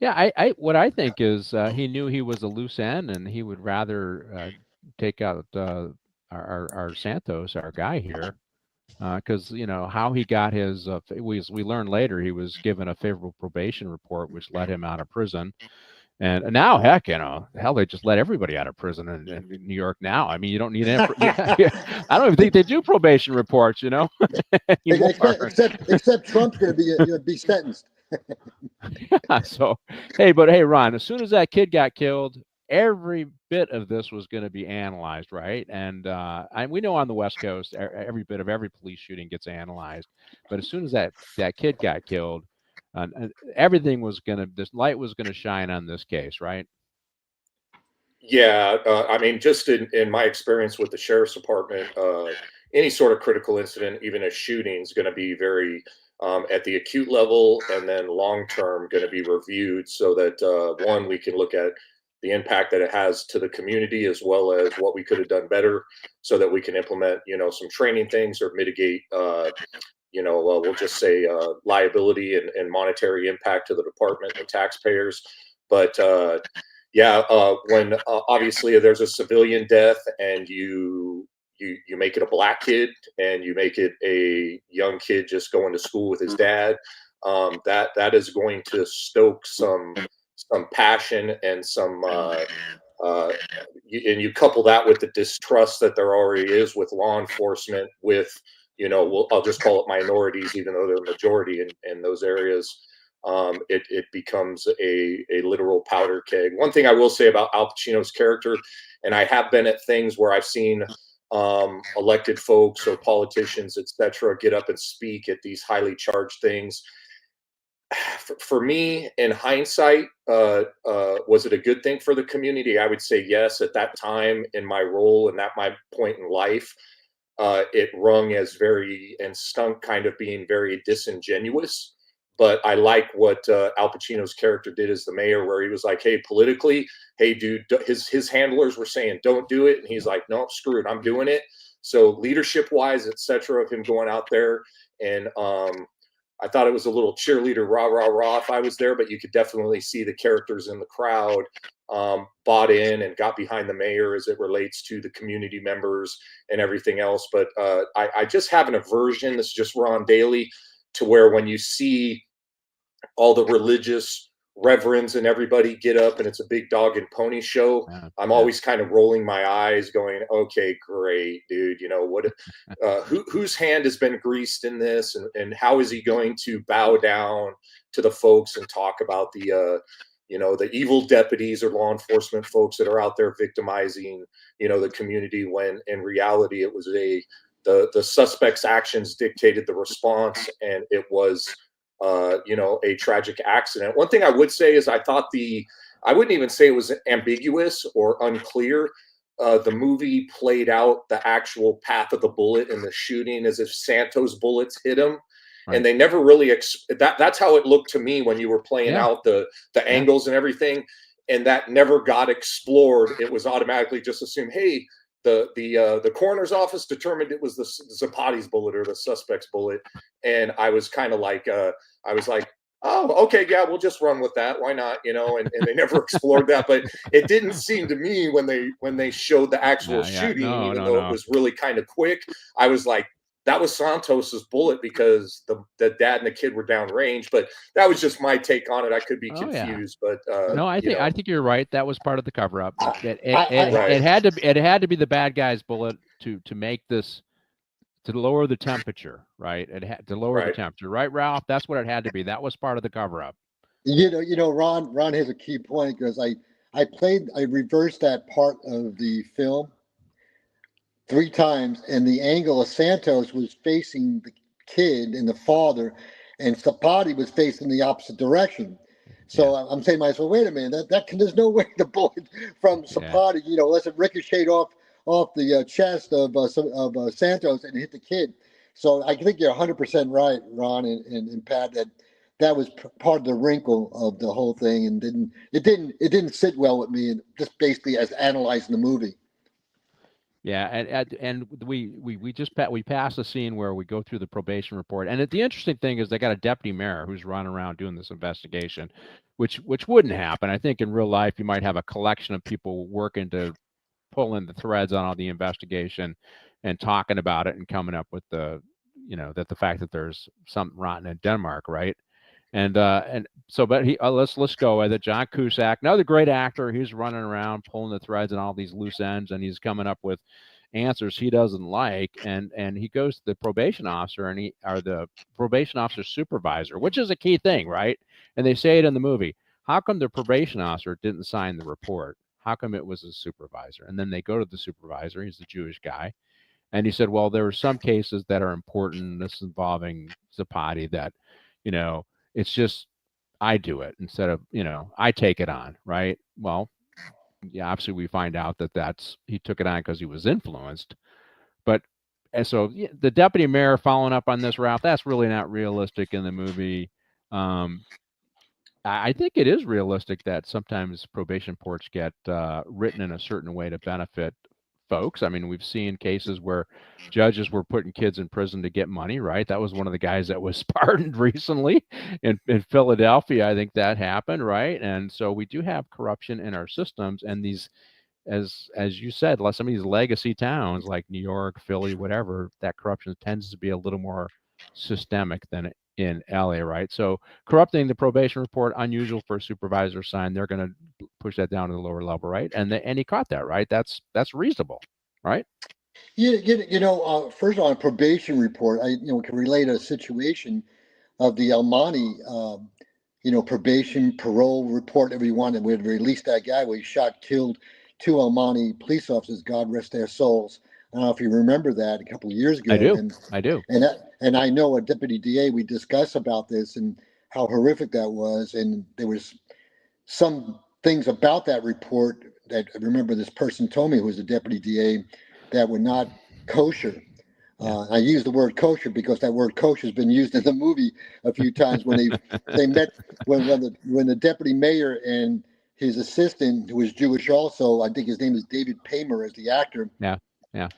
Yeah, what I think is he knew he was a loose end, and he would rather take out our Santos, our guy here, because how he got his. We learned later he was given a favorable probation report, which let him out of prison. And now, heck, hell, they just let everybody out of prison in New York now. I mean, you don't need any. I don't even think they do probation reports, anymore. Except Trump's going to be sentenced. So, hey, Ron, as soon as that kid got killed, every bit of this was going to be analyzed, right? And we know on the West Coast, every bit of every police shooting gets analyzed. But as soon as that kid got killed, everything was this light was going to shine on this case, right? Yeah, I mean, just in my experience with the sheriff's department, any sort of critical incident, even a shooting, is going to be very at the acute level, and then long term going to be reviewed so that one, we can look at the impact that it has to the community as well as what we could have done better, so that we can implement some training things or mitigate we'll just say liability and monetary impact to the department and taxpayers. But yeah, when obviously there's a civilian death and you make it a black kid and you make it a young kid just going to school with his dad, that is going to stoke some passion and some and you couple that with the distrust that there already is with law enforcement, with I'll just call it minorities, even though they're majority in those areas. It becomes a literal powder keg. One thing I will say about Al Pacino's character, and I have been at things where I've seen elected folks or politicians, etc., get up and speak at these highly charged things. For me, in hindsight, was it a good thing for the community? I would say yes. At that time, in my role and at my point in life, it rung as very and stunk kind of being very disingenuous. But I like what Al Pacino's character did as the mayor, where he was like, "Hey, politically, hey, dude," his handlers were saying, "Don't do it," and he's like, "No, screw it, I'm doing it." So leadership-wise, etc., of him going out there, and I thought it was a little cheerleader, rah rah rah, if I was there, but you could definitely see the characters in the crowd bought in and got behind the mayor as it relates to the community members and everything else. But I just have an aversion. This is just Ron Daly, to where when you see all the religious reverends and everybody get up and it's a big dog and pony show, I'm always kind of rolling my eyes going, okay, great, dude. You know, what, whose hand has been greased in this, and how is he going to bow down to the folks and talk about the, you know, the evil deputies or law enforcement folks that are out there victimizing, you know, the community, when in reality it was the suspect's actions dictated the response, and it was, you know, a tragic accident. One thing I would say is I thought I wouldn't even say it was ambiguous or unclear. The movie played out the actual path of the bullet in the shooting as if Santos' bullets hit him. Right. And they never really that's how it looked to me when you were playing out the angles and everything, and that never got explored. It was automatically just assumed, hey, the coroner's office determined it was the Zapati's bullet or the suspect's bullet, and I was kind of like, I was like, oh, okay, yeah, we'll just run with that. Why not? You know, and they never explored that. But it didn't seem to me when they showed the actual shooting, even though it was really kind of quick, I was like, that was Santos's bullet because the dad and the kid were downrange. But that was just my take on it. I could be confused, but no, I think you're right. That was part of the cover up. It had to be the bad guy's bullet to make this, to lower the temperature, right? It had to lower the temperature, right, Ralph? That's what it had to be. That was part of the cover up. You know, Ron has a key point, because I reversed that part of the film 3 times, and the angle of Santos was facing the kid and the father, and Zapati was facing the opposite direction. So I'm saying to myself, wait a minute, there's no way the bullet from Zapati, you know, unless it ricocheted off the chest of Santos and hit the kid. So I think you're 100% right, Ron and Pat, that was part of the wrinkle of the whole thing, and it didn't sit well with me, and just basically as analyzing the movie. Yeah, and we passed a scene where we go through the probation report, and the interesting thing is they got a deputy mayor who's running around doing this investigation, which wouldn't happen. I think in real life you might have a collection of people working to pull in the threads on all the investigation and talking about it and coming up with the, you know, that the fact that there's something rotten in Denmark, right? And so, but let's go with it. John Cusack, another great actor. He's running around pulling the threads and all these loose ends, and he's coming up with answers he doesn't like. And he goes to the probation officer, or the probation officer's supervisor, which is a key thing, right? And they say it in the movie. How come the probation officer didn't sign the report? How come it was a supervisor? And then they go to the supervisor. He's the Jewish guy. And he said, well, there are some cases that are important. This involving Zapati that, you know, it's just, I do it instead of, you know, I take it on, right? Well, yeah, obviously we find out that he took it on because he was influenced. But, and so the deputy mayor following up on this, Ralph, that's really not realistic in the movie. I think it is realistic that sometimes probation reports get written in a certain way to benefit folks. I mean, we've seen cases where judges were putting kids in prison to get money, right? That was one of the guys that was pardoned recently in Philadelphia. I think that happened, right? And so we do have corruption in our systems, and these, as you said, some of these legacy towns like New York, Philly, whatever, that corruption tends to be a little more systemic than in LA, right? So corrupting the probation report, unusual for a supervisor sign. They're going to push that down to the lower level, right? And he caught that, right? That's reasonable, right? You know, first on a probation report, I can relate a situation of the Almani, probation parole report. Everyone that we had released that guy where he killed 2 Almani police officers. God rest their souls. I don't know if you remember that a couple of years ago. I do. And I know a deputy DA, we discussed about this and how horrific that was. And there was some things about that report that I remember this person told me, who was the deputy DA, that were not kosher. I use the word kosher because that word kosher has been used in the movie a few times when they met when the deputy mayor and his assistant, who was Jewish also, I think his name is David Paymer, as the actor. Yeah. I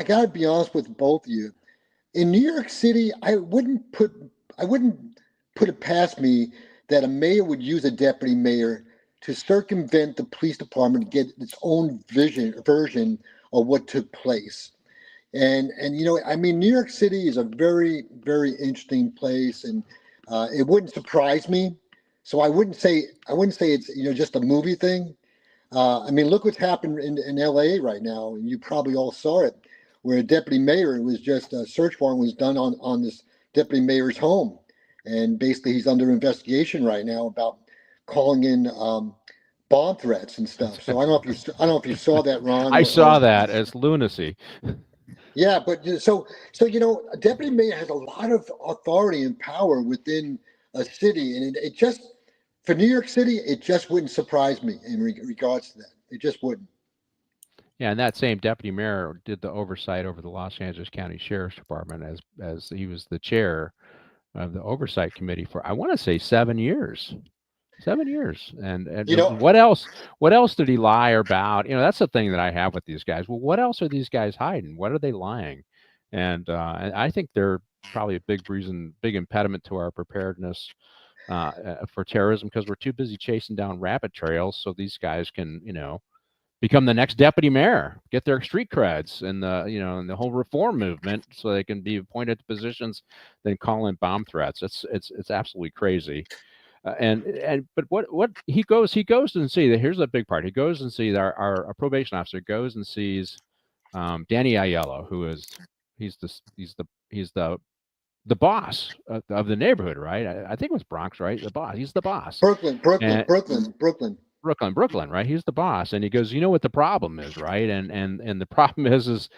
gotta be honest with both of you. In New York City, I wouldn't put it past me that a mayor would use a deputy mayor to circumvent the police department to get its own version of what took place. And New York City is a very, very interesting place. And It wouldn't surprise me. So I wouldn't say it's just a movie thing. I mean, look what's happened in L.A. right now, and you probably all saw it, where a deputy mayor was just a search warrant was done on this deputy mayor's home, and basically he's under investigation right now about calling in bomb threats and stuff. So I don't know if you saw that, Ron. I saw that as lunacy. Yeah, but so a deputy mayor has a lot of authority and power within a city, and it just for New York City, it just wouldn't surprise me in regards to that. It just wouldn't. Yeah, and that same deputy mayor did the oversight over the Los Angeles County Sheriff's Department as he was the chair of the oversight committee for, I want to say, 7 years. 7 years. And what else did he lie about? That's the thing that I have with these guys. Well, what else are these guys hiding? What are they lying? And I think they're probably a big impediment to our preparedness for terrorism, because we're too busy chasing down rabbit trails so these guys can, become the next deputy mayor, get their street creds and the whole reform movement, so they can be appointed to positions, then call in bomb threats. It's absolutely crazy. But what he goes and see, here's the big part. He goes and sees our probation officer goes and sees Danny Aiello, who is he's the boss of the neighborhood, right? I think it was Bronx, right? The boss. He's the boss. Brooklyn, right? He's the boss, and he goes, what the problem is, right? And the problem is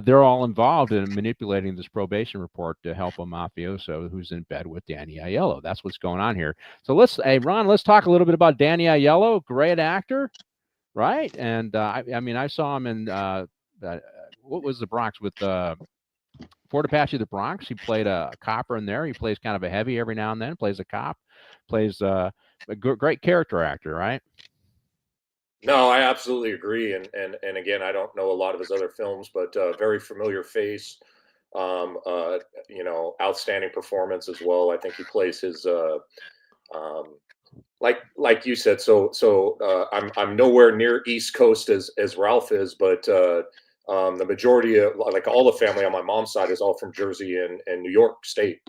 they're all involved in manipulating this probation report to help a mafioso who's in bed with Danny Aiello. That's what's going on here. So Ron, let's talk a little bit about Danny Aiello, great actor, right? And I saw him in what was the Bronx with Fort Apache, the Bronx. He played a copper in there. He plays kind of a heavy every now and then. Plays a cop. Plays a great character actor, right? No, I absolutely agree. And again, I don't know a lot of his other films, but very familiar face. Outstanding performance as well. I think he plays his like you said. So I'm nowhere near East Coast as Ralph is, but the majority of, like, all the family on my mom's side is all from Jersey and New York State.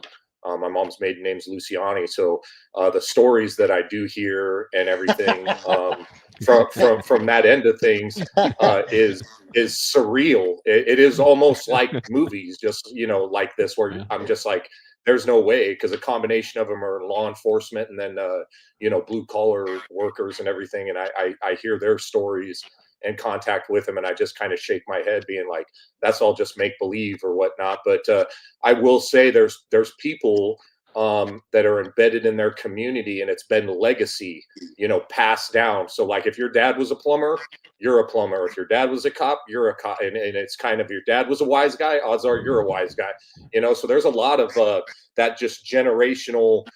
My mom's maiden name's Luciani. So the stories that I do hear and everything from that end of things is surreal. It is almost like movies, just, like this, where I'm just like, there's no way, because a combination of them are law enforcement and then, blue collar workers and everything. And I hear their stories and contact with them, and I just kind of shake my head, being like, that's all just make believe or whatnot. But I will say there's people that are embedded in their community, and it's been legacy, passed down. So, like, if your dad was a plumber, you're a plumber. If your dad was a cop, you're a cop. And it's kind of, your dad was a wise guy, odds are you're a wise guy. So there's a lot of that just generational,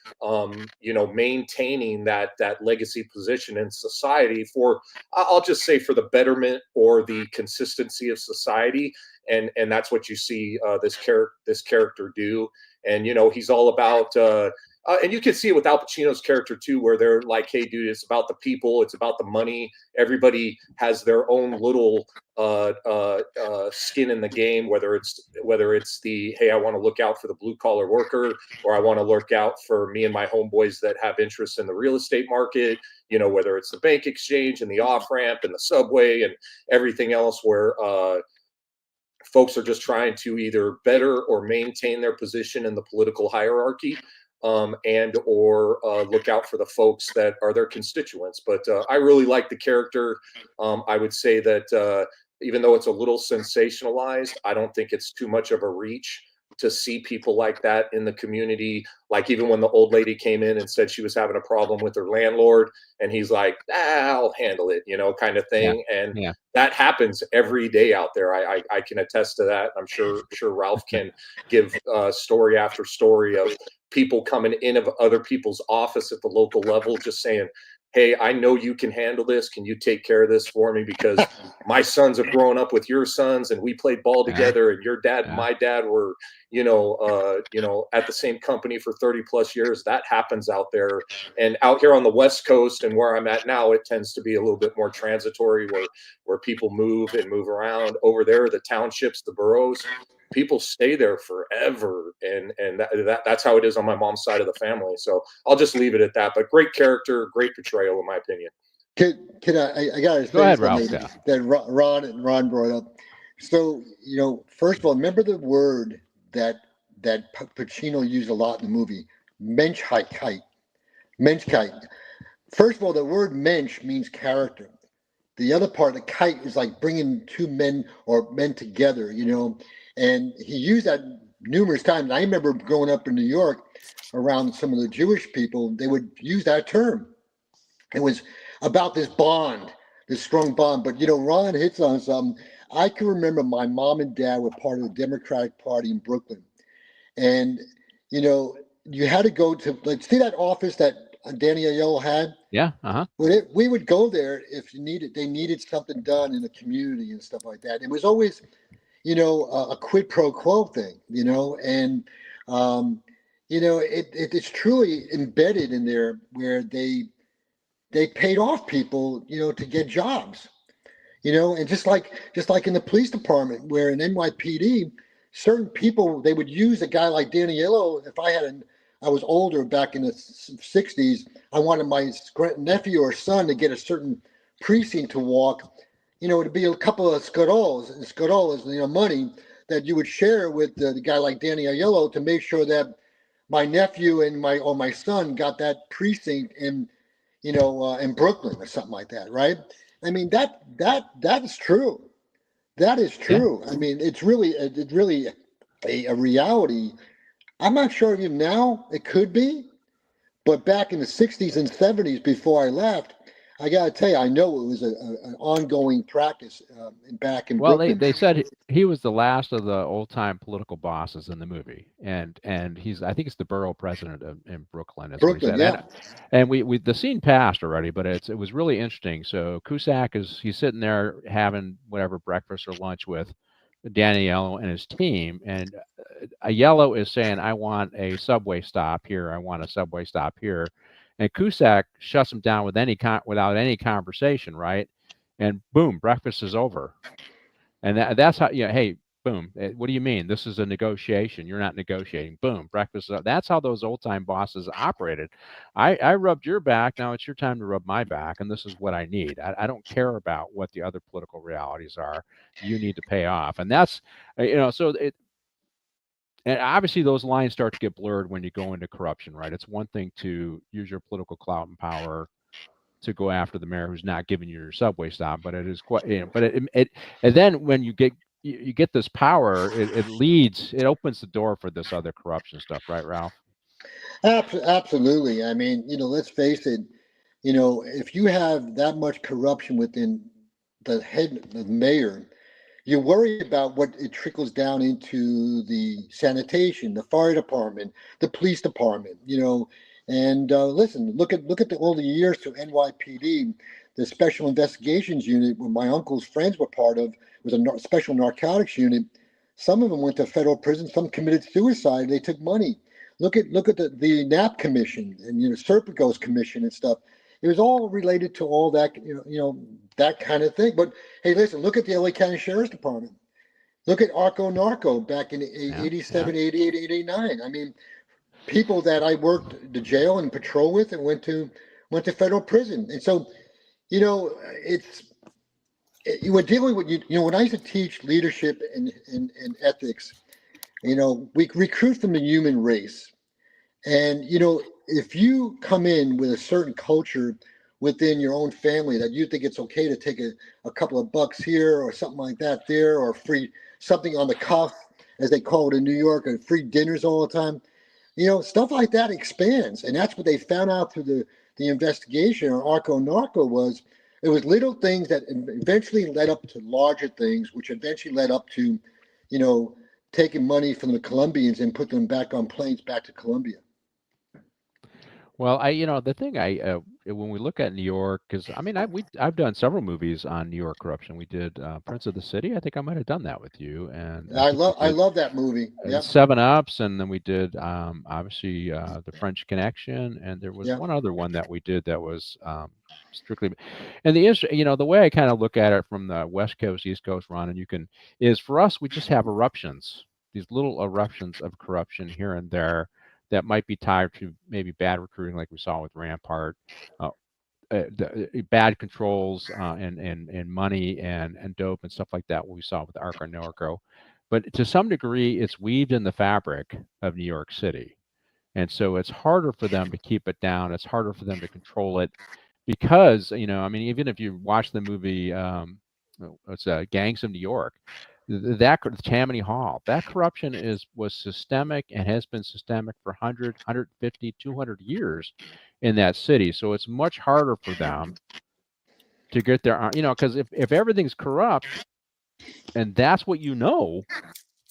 maintaining that legacy position in society for, I'll just say, for the betterment or the consistency of society. And that's what you see this character do. And, he's all about, and you can see it with Al Pacino's character too, where they're like, hey, dude, it's about the people. It's about the money. Everybody has their own little skin in the game, whether it's the, hey, I want to look out for the blue collar worker, or I want to look out for me and my homeboys that have interest in the real estate market, whether it's the bank exchange and the off ramp and the subway and everything else, where folks are just trying to either better or maintain their position in the political hierarchy, and or look out for the folks that are their constituents. But I really like the character. I would say that even though it's a little sensationalized, I don't think it's too much of a reach to see people like that in the community. Like, even when the old lady came in and said she was having a problem with her landlord, and he's like, I'll handle it, kind of thing. Yeah. And that happens every day out there. I can attest to that. I'm sure Ralph can give story after story of people coming in of other people's office at the local level, just saying, hey, I know you can handle this. Can you take care of this for me? Because my sons have grown up with your sons, and we played ball together, and your dad and my dad were, at the same company for 30 plus years. That happens out there. And out here on the West Coast and where I'm at now, it tends to be a little bit more transitory, where people move and move around. Over there, the townships, the boroughs, people stay there forever, and that's how it is on my mom's side of the family. So I'll just leave it at that. But great character, great portrayal, in my opinion. Can I gotta Go say ahead, Ralph. something Yeah. that Ron brought up. So, first of all, remember the word that Pacino used a lot in the movie, Menschheit. Menschheit. First of all, the word Mensch means character. The other part, the kite, is like bringing two men or men together, and he used that numerous times. I remember growing up in New York around some of the Jewish people, they would use that term. It was about this bond, this strong bond. But Ron hits on something. I can remember my mom and dad were part of the Democratic Party in Brooklyn, and you had to go to, like, see that office that Danny Aiello had. Yeah. Uh-huh. We would go there if they needed something done in the community and stuff like that. It was always, a quid pro quo thing, and it's truly embedded in there where they paid off people, to get jobs, and just like in the police department, where in NYPD, certain people, they would use a guy like Danny Aiello. If I was older back in the 60s, I wanted my nephew or son to get a certain precinct to walk, it'd be a couple of scudolas, money that you would share with the guy like Danny Aiello to make sure that my nephew and my son got that precinct in Brooklyn or something like that, right? I mean, that is true. That is true. Yeah. I mean, it's really a reality. I'm not sure even now it could be, but back in the 60s and 70s, before I left, I got to tell you, I know it was an ongoing practice back in Brooklyn. They said he was the last of the old-time political bosses in the movie, and I think it's the borough president in Brooklyn. That's what he said. Yeah. And we the scene passed already, but it was really interesting. So Cusack he's sitting there having whatever breakfast or lunch with Danny Aiello and his team, and Aiello is saying, "I want a subway stop here. I want a subway stop here." And Cusack shuts him down without any conversation, right? And boom, breakfast is over. And that's how, hey, boom. What do you mean? This is a negotiation. You're not negotiating. Boom, breakfast is over. That's how those old-time bosses operated. I rubbed your back. Now it's your time to rub my back, and this is what I need. I don't care about what the other political realities are. You need to pay off. And that's, so it, and obviously those lines start to get blurred when you go into corruption, right? It's one thing to use your political clout and power to go after the mayor who's not giving you your subway stop, but it is quite, but it and then when you get this power, it opens the door for this other corruption stuff, right, Ralph? Absolutely. I mean, let's face it, if you have that much corruption within the mayor, you worry about what it trickles down into the sanitation, the fire department, the police department, And listen, look at all the years to NYPD, the Special Investigations Unit, where my uncle's friends were part of, was a special narcotics unit. Some of them went to federal prison. Some committed suicide. They took money. Look at the NAP Commission and Serpico's Commission and stuff. It was all related to all that, that kind of thing. But hey, listen, look at the LA County Sheriff's Department. Look at Arco Narco back in 87, 88, 89. I mean, people that I worked the jail and patrol with and went to federal prison. And so, we're dealing with, when I used to teach leadership and ethics, we recruit from the human race. And, if you come in with a certain culture within your own family that you think it's okay to take a couple of bucks here or something like that there, or free something on the cuff, as they call it in New York, and free dinners all the time, stuff like that expands. And that's what they found out through the investigation on Arco Narco it was little things that eventually led up to larger things, which eventually led up to, taking money from the Colombians and put them back on planes back to Colombia. Well, the thing when we look at New York, because I've done several movies on New York corruption. We did Prince of the City. I think I might have done that with you, and I love that movie. Yeah. 7 Ups, and then we did obviously the French Connection, and there was one other one that we did that was strictly. And the way I kind of look at it from the West Coast, East Coast, Ron, and is for us, we just have eruptions. these little eruptions of corruption here and there that might be tied to maybe bad recruiting, like we saw with Rampart, bad controls and money and dope and stuff like that. What we saw with Arca Norco, but to some degree, it's weaved in the fabric of New York City, and so it's harder for them to keep it down. It's harder for them to control it because I mean, even if you watch the movie, it's Gangs of New York. That Tammany Hall, that corruption was systemic and has been systemic for 100, 150, 200 years in that city. So it's much harder for them to get their, because if everything's corrupt and that's what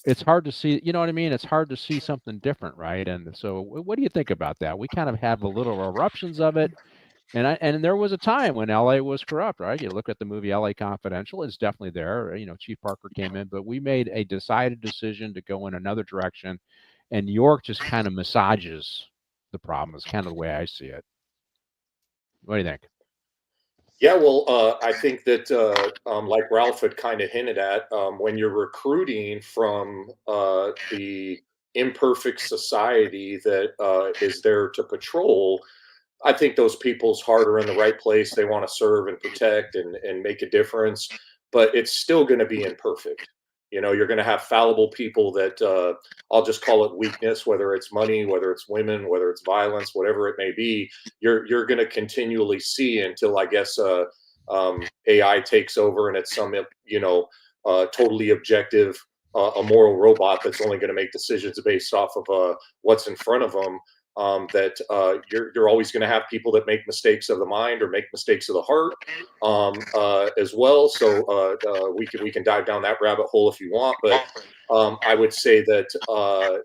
it's hard to see, you know what I mean? It's hard to see something different, right? And so what do you think about that? We kind of have the little eruptions of it. And there was a time when LA was corrupt, right? You look at the movie LA Confidential, it's definitely there. Chief Parker came in, but we made a decided decision to go in another direction. And New York just kind of massages the problem, is kind of the way I see it. What do you think? Yeah, well, I think that, like Ralph had kind of hinted at, when you're recruiting from the imperfect society that is there to patrol, I think those people's heart are in the right place. They want to serve and protect and make a difference, but it's still going to be imperfect. You're going to have fallible people that I'll just call it weakness, whether it's money, whether it's women, whether it's violence, whatever it may be. You're going to continually see until, I guess, AI takes over and it's some totally objective, a moral robot that's only going to make decisions based off of what's in front of them. That you're always going to have people that make mistakes of the mind or make mistakes of the heart as well. So we can dive down that rabbit hole if you want, but I would say that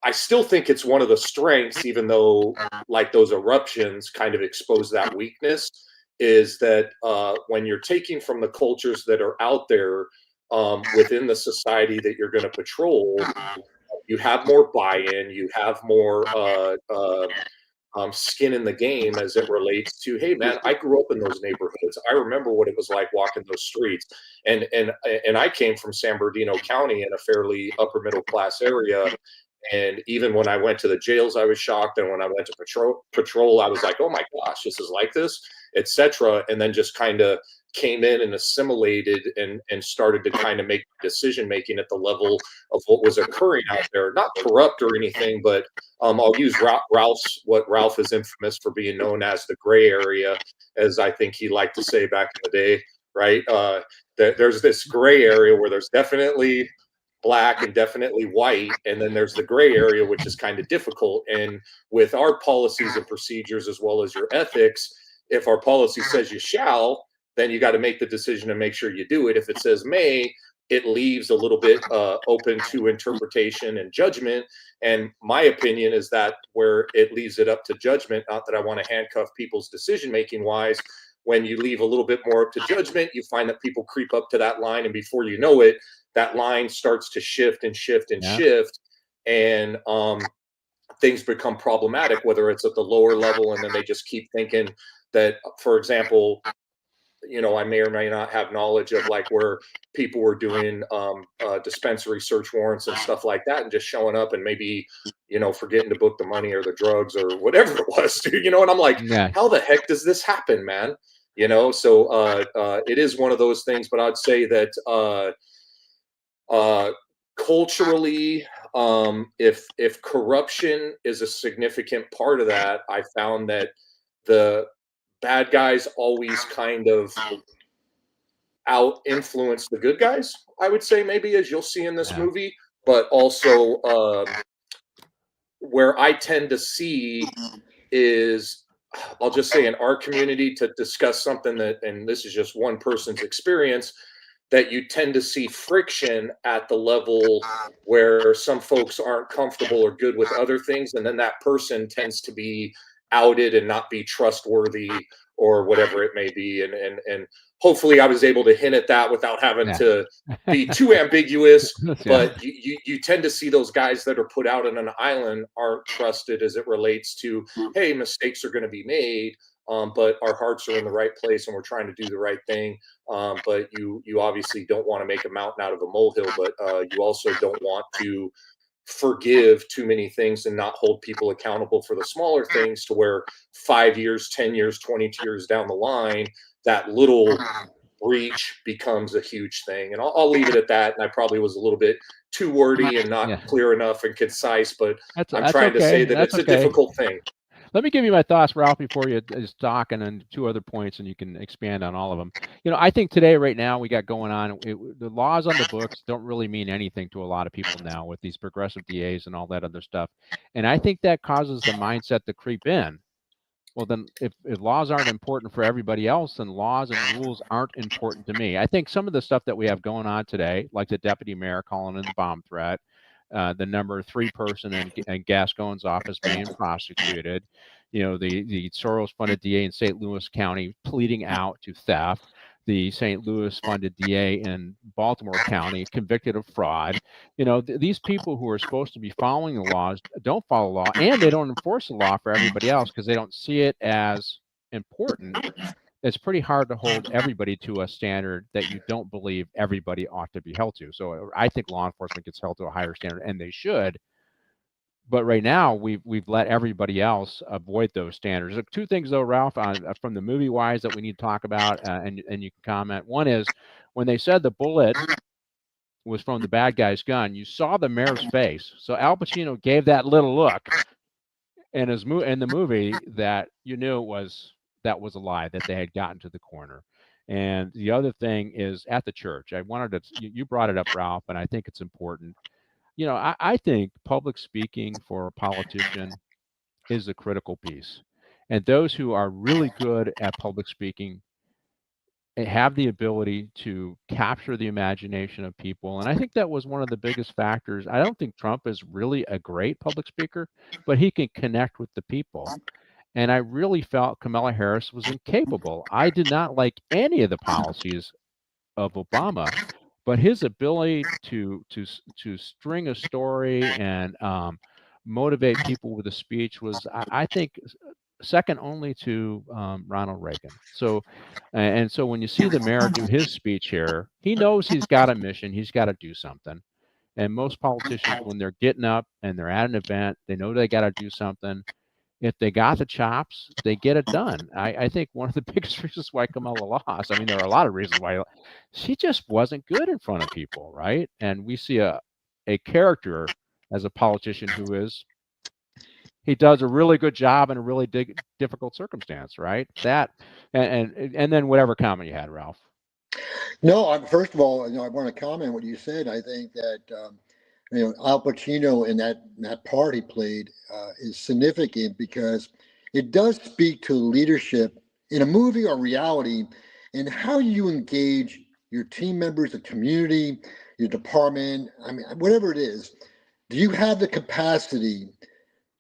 I still think it's one of the strengths, even though like those eruptions kind of expose that weakness, is that when you're taking from the cultures that are out there within the society that you're going to patrol, you have more buy-in, you have more skin in the game as it relates to, hey man, I grew up in those neighborhoods. I remember what it was like walking those streets, and I came from San Bernardino County in a fairly upper middle class area. And even when I went to the jails, I was shocked. And when I went to patrol, I was like, oh my gosh, this is like this, etc. And then just kind of came in and assimilated and started to kind of make decision making at the level of what was occurring out there. Not corrupt or anything, but I'll use what Ralph is infamous for being known as the gray area, as I think he liked to say back in the day, right? There's this gray area where there's definitely black and definitely white, and then there's the gray area, which is kind of difficult. And with our policies and procedures as well as your ethics, if our policy says you shall, then you got to make the decision and make sure you do it. If it says may, it leaves a little bit open to interpretation and judgment. And my opinion is that where it leaves it up to judgment, not that I want to handcuff people's decision making wise, when you leave a little bit more up to judgment, you find that people creep up to that line, and before you know it, that line starts to shift and shift and shift, and things become problematic, whether it's at the lower level, and then they just keep thinking that, for example, I may or may not have knowledge of like where people were doing dispensary search warrants and stuff like that, and just showing up and maybe, forgetting to book the money or the drugs or whatever it was, and I'm like, how the heck does this happen, man? So it is one of those things, but I'd say that culturally, if corruption is a significant part of that, I found that the bad guys always kind of out influence the good guys, I would say, maybe, as you'll see in this movie, but also where I tend to see is, I'll just say in our community, to discuss something that, and this is just one person's experience, that you tend to see friction at the level where some folks aren't comfortable or good with other things, and then that person tends to be outed and not be trustworthy or whatever it may be. And hopefully I was able to hint at that without having to be too ambiguous. But you tend to see those guys that are put out on an island aren't trusted as it relates to, hey, mistakes are going to be made. but our hearts are in the right place and we're trying to do the right thing. But you obviously don't want to make a mountain out of a molehill, but you also don't want to forgive too many things and not hold people accountable for the smaller things, to where 5 years, 10 years, 20 years down the line, that little breach becomes a huge thing. And I'll leave it at that. And I probably was a little bit too wordy and not Yeah, clear enough and concise, but I'm that's trying to say okay. that That's it's a okay. difficult thing. Let me give you my thoughts, Ralph, before you just talk, and then 2 other points, and you can expand on all of them. I think today, right now, we got going on, the laws on the books don't really mean anything to a lot of people now with these progressive DAs and all that other stuff. And I think that causes the mindset to creep in. Well, then if laws aren't important for everybody else, then laws and rules aren't important to me. I think some of the stuff that we have going on today, like the deputy mayor calling in the bomb threat, the number 3 person in Gascon's office being prosecuted, the Soros-funded DA in St. Louis County pleading out to theft, the St. Louis-funded DA in Baltimore County convicted of fraud. These people who are supposed to be following the laws don't follow law, and they don't enforce the law for everybody else because they don't see it as important. It's pretty hard to hold everybody to a standard that you don't believe everybody ought to be held to. So I think law enforcement gets held to a higher standard, and they should. But right now, we've let everybody else avoid those standards. There are 2 things, though, Ralph, from the movie wise that we need to talk about, and you can comment. One is when they said the bullet was from the bad guy's gun, you saw the mayor's face. So Al Pacino gave that little look in the movie that you knew that was a lie, that they had gotten to the corner. And the other thing is at the church. I wanted to, you brought it up, Ralph, and I think it's important. I think public speaking for a politician is a critical piece. And those who are really good at public speaking have the ability to capture the imagination of people. And I think that was one of the biggest factors. I don't think Trump is really a great public speaker, but he can connect with the people. And I really felt Kamala Harris was incapable. I did not like any of the policies of Obama, but his ability to string a story and motivate people with a speech was, I think, second only to Ronald Reagan. So when you see the mayor do his speech here, he knows he's got a mission. He's got to do something. And most politicians, when they're getting up and they're at an event, they know they got to do something. If they got the chops, they get it done. I think one of the biggest reasons why Kamala lost, I mean, there are a lot of reasons why, she just wasn't good in front of people, right? And we see a character as a politician he does a really good job in a really difficult circumstance, right? That and then whatever comment you had, Ralph. No, first of all, I want to comment on what you said. I think that Al Pacino in that part he played is significant because it does speak to leadership in a movie or reality and how you engage your team members, the community, your department. I mean, whatever it is, do you have the capacity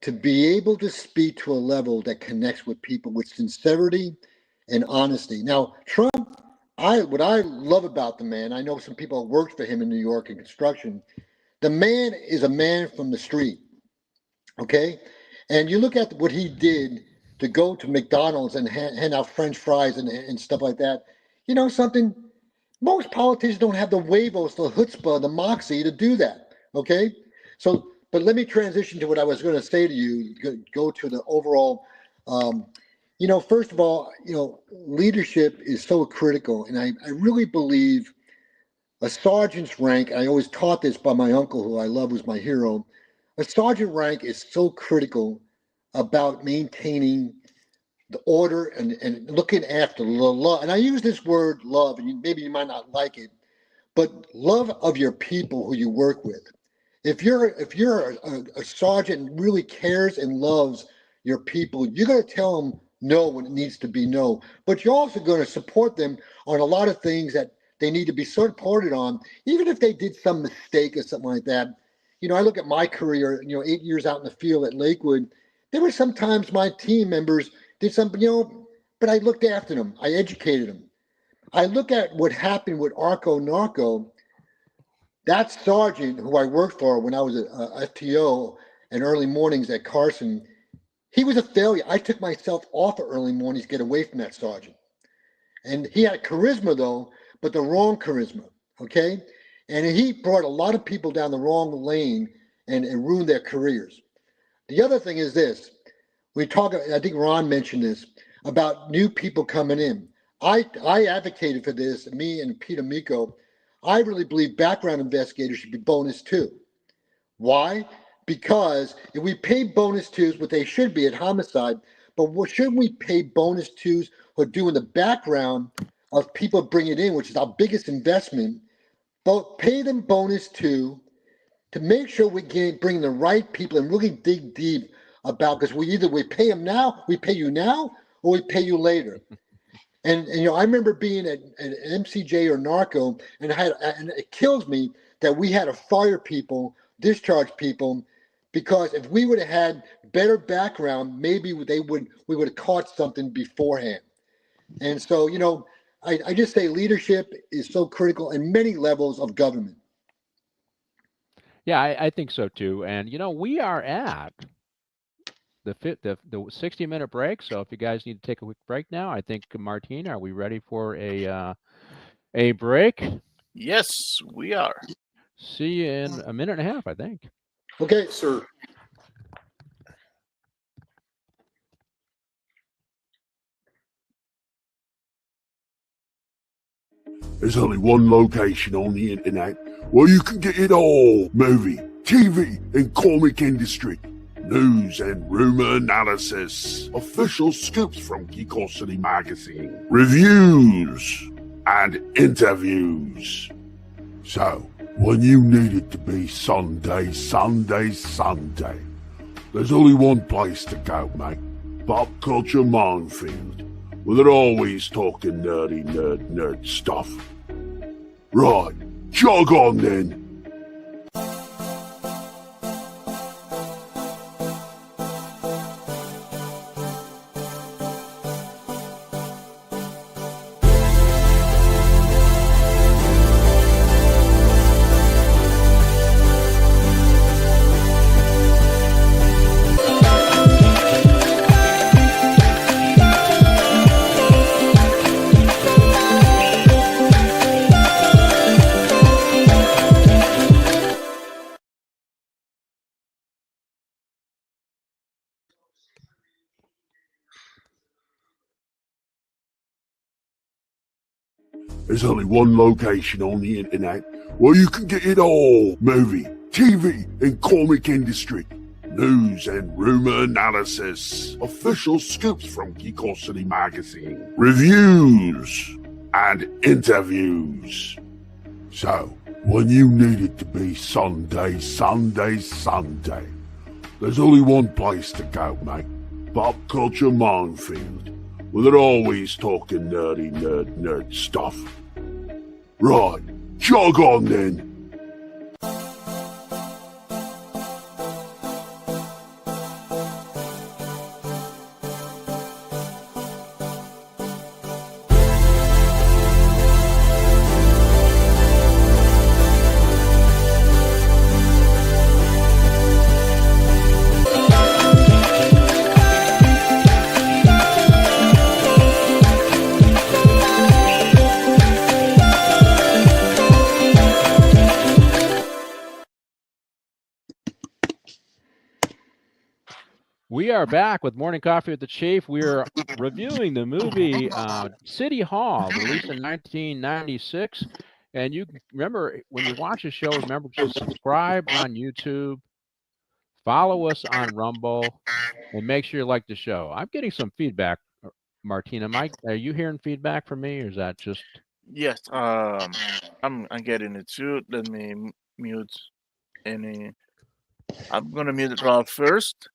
to be able to speak to a level that connects with people with sincerity and honesty? Now, Trump, what I love about the man, I know some people that worked for him in New York in construction. The man is a man from the street, okay? And you look at what he did to go to McDonald's and hand out French fries and stuff like that. You know something? Most politicians don't have the huevos, the chutzpah, the moxie to do that, okay? So, but let me transition to what I was going to say to you, go to the overall, first of all, leadership is so critical. And I really believe a sergeant's rank, I always taught this by my uncle, who I love, was my hero. A sergeant rank is so critical about maintaining the order and looking after the love. And I use this word love, and maybe you might not like it, but love of your people who you work with. If you're a sergeant and really cares and loves your people, you're going to tell them no when it needs to be no. But you're also going to support them on a lot of things that they need to be supported on, even if they did some mistake or something like that. I look at my career, 8 years out in the field at Lakewood. There were sometimes my team members did something, but I looked after them. I educated them. I look at what happened with Arco Narco. That sergeant who I worked for when I was a FTO and early mornings at Carson, He was a failure. I took myself off of early mornings to get away from that sergeant. And he had charisma, though, but the wrong charisma, okay? And he brought a lot of people down the wrong lane and ruined their careers. The other thing is this. We talk, I think Ron mentioned this, about new people coming in. I advocated for this, me and Peter Miko. I really believe background investigators should be bonus too. Why? Because if we pay bonus twos, what they should be at homicide, but what shouldn't we pay bonus twos who are doing the background of people bringing it in, which is our biggest investment, but pay them bonus two to make sure we bring the right people and really dig deep about, because we pay them now, we pay you now, or we pay you later. And I remember being at MCJ or Narco, and it kills me that we had to fire people, discharge people, because if we would have had better background, maybe we would have caught something beforehand. And so, I just say leadership is so critical in many levels of government. Yeah, I think so too. And we are at the 60-minute break. So if you guys need to take a quick break now, I think Martina, are we ready for a break? Yes, we are. See you in a minute and a half, I think. Okay, Sir. There's only one location on the internet where you can get it all. Movie, TV, and comic industry. News and rumor analysis. Official scoops from Geekosity magazine. Reviews and interviews. So, when you need it to be Sunday, there's only one place to go, mate. Pop Culture Minefield. Well, they're always talking nerdy nerd stuff. Right, jog on then. There's only one location on the internet where you can get it all. Movie, TV, and comic industry. News and rumor analysis. Official scoops from Geekosity magazine. Reviews and interviews. So, when you need it to be Sunday, there's only one place to go, mate. Pop Culture Minefield. Well, they're always talking nerdy nerd stuff. Right, jog on then. We are back with Morning Coffee with the Chief. We are reviewing the movie City Hall, released in 1996. And you remember, when you watch the show, remember to subscribe on YouTube, follow us on Rumble, and make sure you like the show. I'm getting some feedback, Martina. Mike, are you hearing feedback from me, or is that just... Yes, I'm getting it too. Let me mute any. I'm gonna mute Ralph first.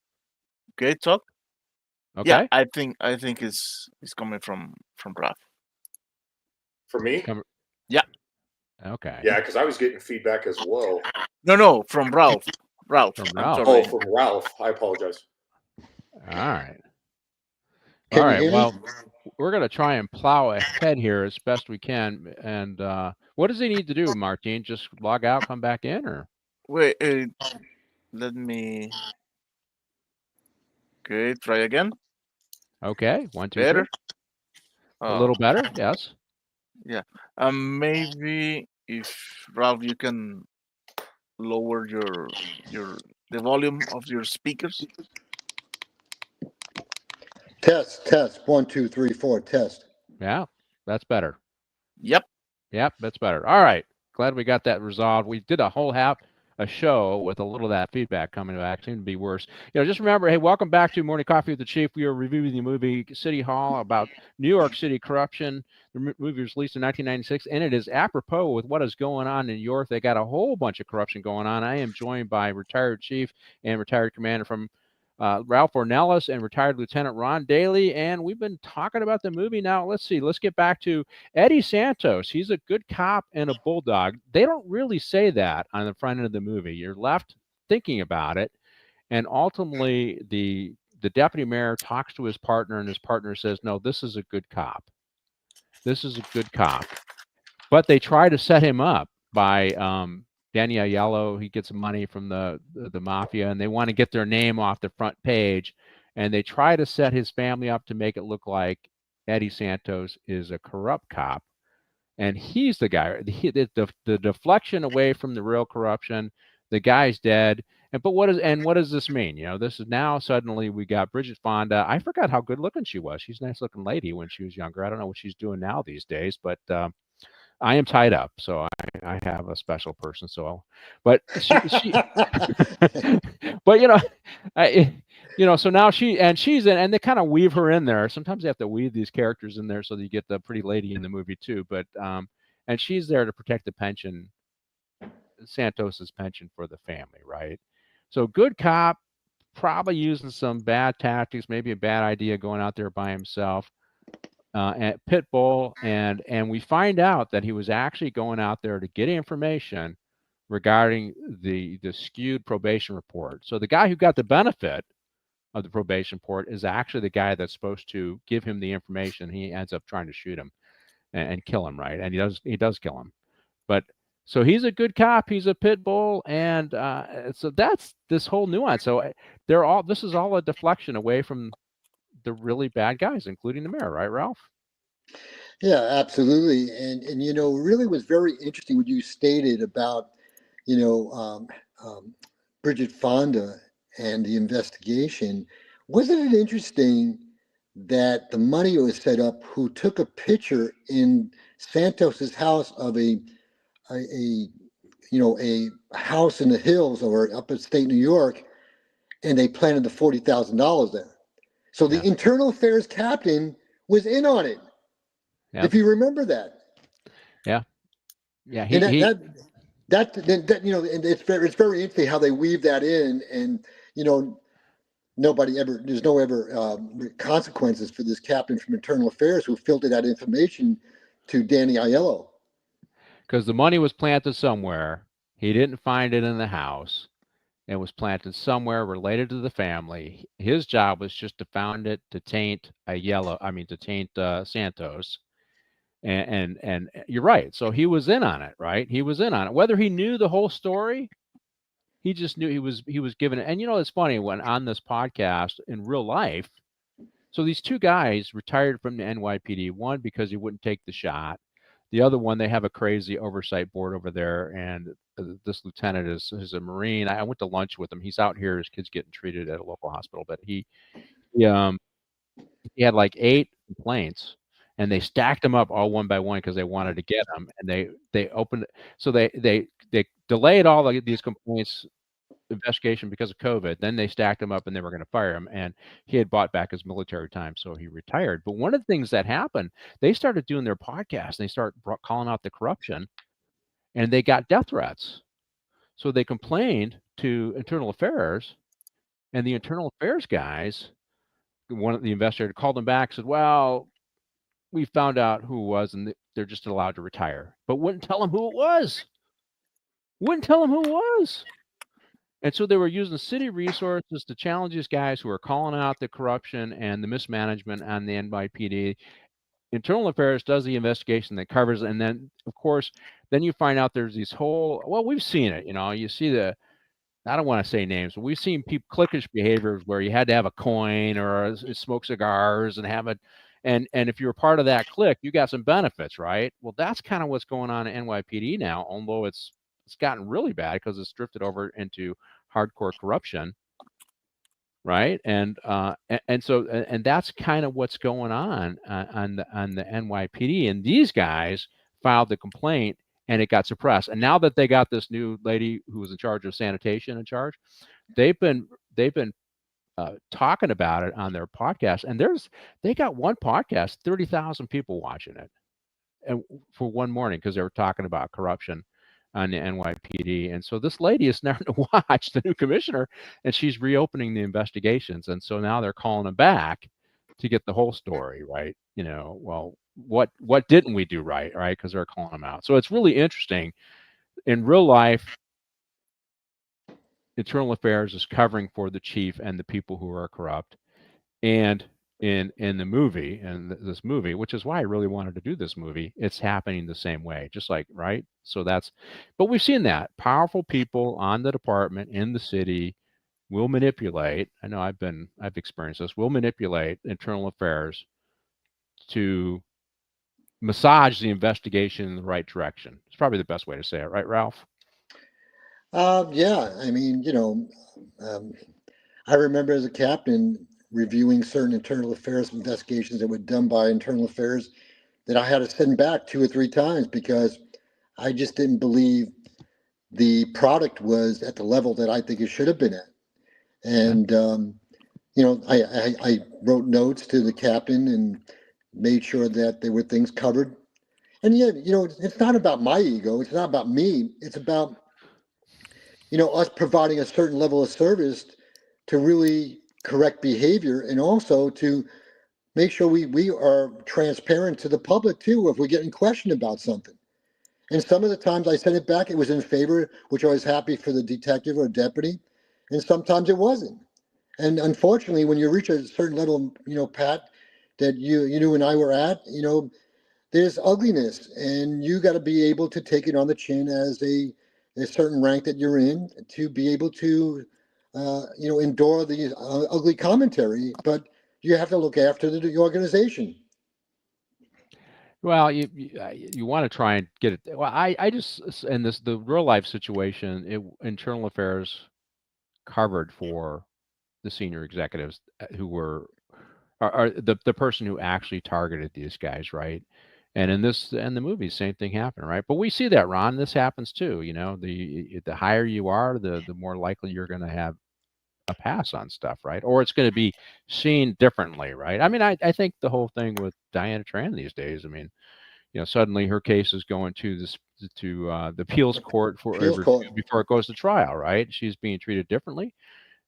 Okay, talk. Okay? Yeah, I think it's coming from Ralph. For me? Yeah. Okay. Yeah, because I was getting feedback as well. No, from Ralph. Ralph. From I'm Ralph. sorry. Oh, from Ralph. I apologize. All right. Can All you right. hear me? Well, we're going to try and plow ahead here as best we can. And what does he need to do, Martine? Just log out, come back in, or? Wait, let me. Okay, try again. Okay, 1, 2, 3. Better. A little better, yes. Yeah. Maybe if Ralph, you can lower the volume of your speakers. Test. 1, 2, 3, 4. Test. Yeah, that's better. Yep. Yep, that's better. All right. Glad we got that resolved. We did a show with a little of that feedback coming back. Seemed to be worse. Just remember, hey, welcome back to Morning Coffee with the Chief. We are reviewing the movie City Hall about New York City corruption. The movie was released in 1996, and it is apropos with what is going on in New York. They got a whole bunch of corruption going on. I am joined by retired chief and retired commander from Ralph Ornelas and retired Lieutenant Ron Daly, and we've been talking about the movie now. Let's see. Let's get back to Eddie Santos. He's a good cop and a bulldog. They don't really say that on the front end of the movie. You're left thinking about it, and ultimately the deputy mayor talks to his partner, and his partner says, "No, this is a good cop. This is a good cop." But they try to set him up by Danny Aiello. He gets money from the mafia, and they want to get their name off the front page, and they try to set his family up to make it look like Eddie Santos is a corrupt cop, and he's the guy. The deflection away from the real corruption. The guy's dead. But what does this mean? This is now suddenly we got Bridget Fonda. I forgot how good looking she was. She's a nice looking lady when she was younger. I don't know what she's doing now these days, but I am tied up, so I have a special person. So, but she but so now she's in, and they kind of weave her in there. Sometimes they have to weave these characters in there so that you get the pretty lady in the movie too. But and she's there to protect the pension, Santos's pension for the family, right? So good cop, probably using some bad tactics, maybe a bad idea going out there by himself. At Pitbull, and we find out that he was actually going out there to get information regarding the skewed probation report. So the guy who got the benefit of the probation report is actually the guy that's supposed to give him the information. He ends up trying to shoot him and kill him, right? And he does kill him. But so he's a good cop. He's a pit bull, and so that's this whole nuance. So this is all a deflection away from the really bad guys, including the mayor, right, Ralph? Yeah, absolutely. And really was very interesting what you stated about, Bridget Fonda and the investigation. Wasn't it interesting that the money was set up who took a picture in Santos's house of a house in the hills or upstate New York, and they planted the $40,000 there. So the internal affairs captain was in on it. Yep. If you remember that. Yeah. Yeah. And it's very interesting how they weave that in, and there's no consequences for this captain from internal affairs who filtered that information to Danny Aiello. Because the money was planted somewhere. He didn't find it in the house. It was planted somewhere related to the family. His job was just to found it to taint Santos. And you're right. So he was in on it, right? He was in on it. Whether he knew the whole story, he just knew he was given it. And it's funny when on this podcast in real life. So these two guys retired from the NYPD. One because he wouldn't take the shot. The other one, they have a crazy oversight board over there, and this lieutenant is a Marine. I went to lunch with him. He's out here. His kid's getting treated at a local hospital, but he had like 8 complaints, and they stacked them up all one by one because they wanted to get them. And they opened, so they delayed all these complaints investigation because of COVID. Then they stacked him up and they were going to fire him. And he had bought back his military time, so he retired. But one of the things that happened, they started doing their podcast. And they started calling out the corruption, and they got death threats. So they complained to Internal Affairs, and the Internal Affairs guys, one of the investigators called them back, said, "Well, we found out who it was, and they're just allowed to retire," but wouldn't tell them who it was. And so they were using city resources to challenge these guys who are calling out the corruption and the mismanagement on the NYPD. Internal Affairs does the investigation that covers, and then, of course, then you find out there's these we've seen it. You see I don't want to say names, but we've seen cliquish behaviors where you had to have a coin or smoke cigars and have it. And if you're part of that clique, you got some benefits, right? Well, that's kind of what's going on at NYPD now, although it's gotten really bad because it's drifted over into hardcore corruption, right? And that's kind of what's going on the NYPD. And these guys filed the complaint, and it got suppressed. And now that they got this new lady who was in charge of sanitation in charge, they've been talking about it on their podcast. And they got one podcast, 30,000 people watching it, and for one morning because they were talking about corruption on the NYPD. And so this lady is starting to watch the new commissioner, and she's reopening the investigations. And so now they're calling him back to get the whole story, right? Well, what didn't we do right, right? Because they're calling him out. So it's really interesting. In real life, Internal Affairs is covering for the chief and the people who are corrupt. And in the movie, and this movie, which is why I really wanted to do this movie, it's happening the same way, just like, right? So but we've seen that powerful people on the department in the city will manipulate. I know I've experienced this. Will manipulate Internal Affairs to massage the investigation in the right direction. It's probably the best way to say it, right, Ralph? Yeah, I mean, I remember as a captain reviewing certain internal affairs investigations that were done by internal affairs that I had to send back 2 or 3 times because I just didn't believe the product was at the level that I think it should have been at. And, I wrote notes to the captain and made sure that there were things covered. And yet, it's not about my ego. It's not about me. It's about, us providing a certain level of service to really correct behavior, and also to make sure we are transparent to the public too if we're getting questioned about something. And some of the times I sent it back, it was in favor, which I was happy for the detective or deputy, and sometimes it wasn't. And unfortunately, when you reach a certain level, Pat, that you and I were at, there's ugliness, and you got to be able to take it on the chin as a certain rank that you're in to be able to, endure the ugly commentary. But you have to look after the organization. Well, you want to try and get it. Well, I just in the real life situation, Internal Affairs covered for the senior executives who were are the person who actually targeted these guys, right? And in the movie, same thing happened, right? But we see that, Ron. This happens too. The higher you are, the more likely you're going to have a pass on stuff, right? Or it's going to be seen differently, right? I mean, I think the whole thing with Diana Tran these days. I mean, suddenly her case is going to the appeals court for a review before it goes to trial, right? She's being treated differently.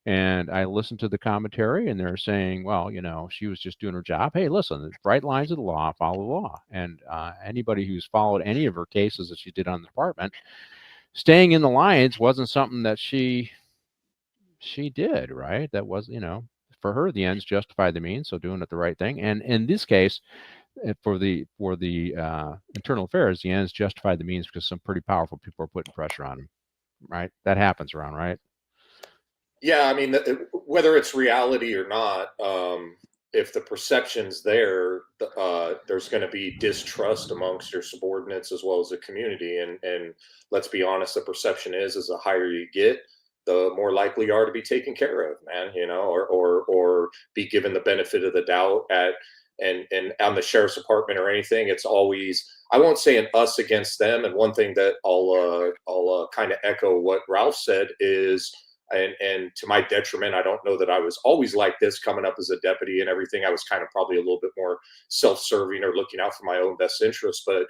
And I listened to the commentary, and they're saying, well, she was just doing her job. Hey, listen, the bright lines of the law, follow the law. And anybody who's followed any of her cases that she did on the department, staying in the lines wasn't something that she did, right? That was, for her, the ends justify the means, so doing it the right thing. And in this case, for the internal affairs, the ends justify the means because some pretty powerful people are putting pressure on them, right? That happens around, right? Yeah, I mean, whether it's reality or not, if the perception's there, there's going to be distrust amongst your subordinates as well as the community. And let's be honest, the perception is the higher you get, the more likely you are to be taken care of, man. Or be given the benefit of the doubt and on the sheriff's department or anything. It's always, I won't say an us against them. And one thing that I'll kind of echo what Ralph said is. And to my detriment, I don't know that I was always like this coming up as a deputy and everything. I was kind of probably a little bit more self-serving or looking out for my own best interests. But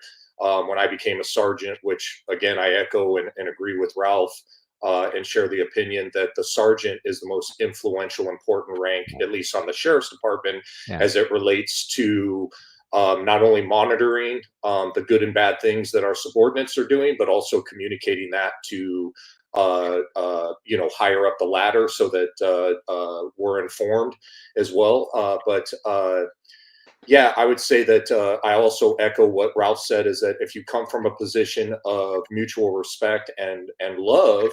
when I became a sergeant, which again, I echo and agree with Ralph and share the opinion that the sergeant is the most influential, important rank, at least on the sheriff's department, as it relates to not only monitoring the good and bad things that our subordinates are doing, but also communicating that to higher up the ladder so that we're informed as well. But I would say that I also echo what Ralph said, is that if you come from a position of mutual respect and love,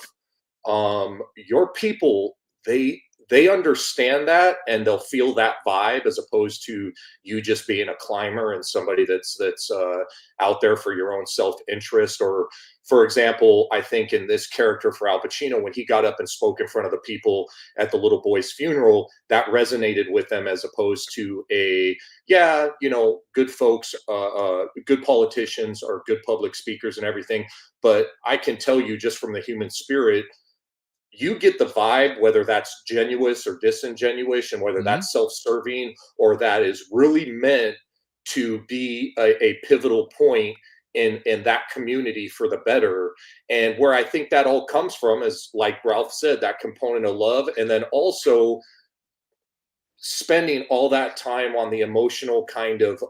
your people, they understand that, and they'll feel that vibe, as opposed to you just being a climber and somebody that's out there for your own self-interest. Or, for example, I think in this character for Al Pacino, when he got up and spoke in front of the people at the little boy's funeral, that resonated with them, as opposed to good folks, good politicians or good public speakers and everything. But I can tell you, just from the human spirit, you get the vibe, whether that's genuine or disingenuous, and whether that's self-serving or that is really meant to be a pivotal point in that community for the better. And where I think that all comes from is, like Ralph said, that component of love, and then also spending all that time on the emotional kind of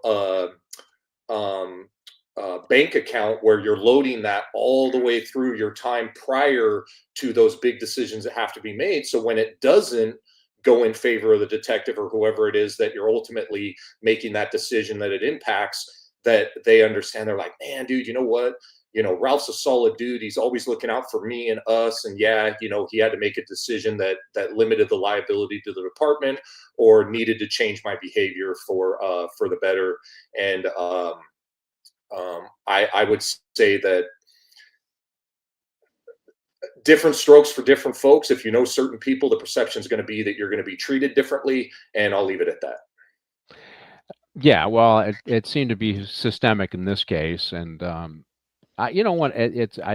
bank account, where you're loading that all the way through your time prior to those big decisions that have to be made. So when it doesn't go in favor of the detective or whoever it is that you're ultimately making that decision that it impacts, that they understand. They're like, man, dude, you know what? Ralph's a solid dude. He's always looking out for me and us. And he had to make a decision that limited the liability to the department, or needed to change my behavior for the better. And I would say that different strokes for different folks. If you know certain people, the perception is going to be that you're going to be treated differently, and I'll leave it at that. Yeah, well, it seemed to be systemic in this case, and I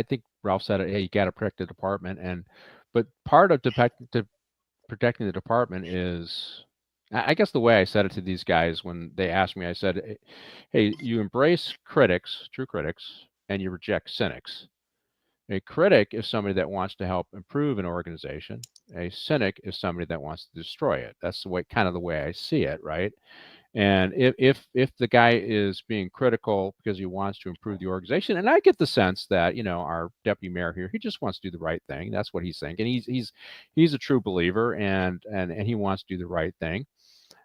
think Ralph said it. Hey, you got to protect the department, but part of protecting the department is, I guess the way I said it to these guys when they asked me, I said, hey, you embrace critics, true critics, and you reject cynics. A critic is somebody that wants to help improve an organization. A cynic is somebody that wants to destroy it. That's the way I see it, right? And if the guy is being critical because he wants to improve the organization, and I get the sense that our deputy mayor here, he just wants to do the right thing. That's what he's thinking. He's a true believer, and he wants to do the right thing.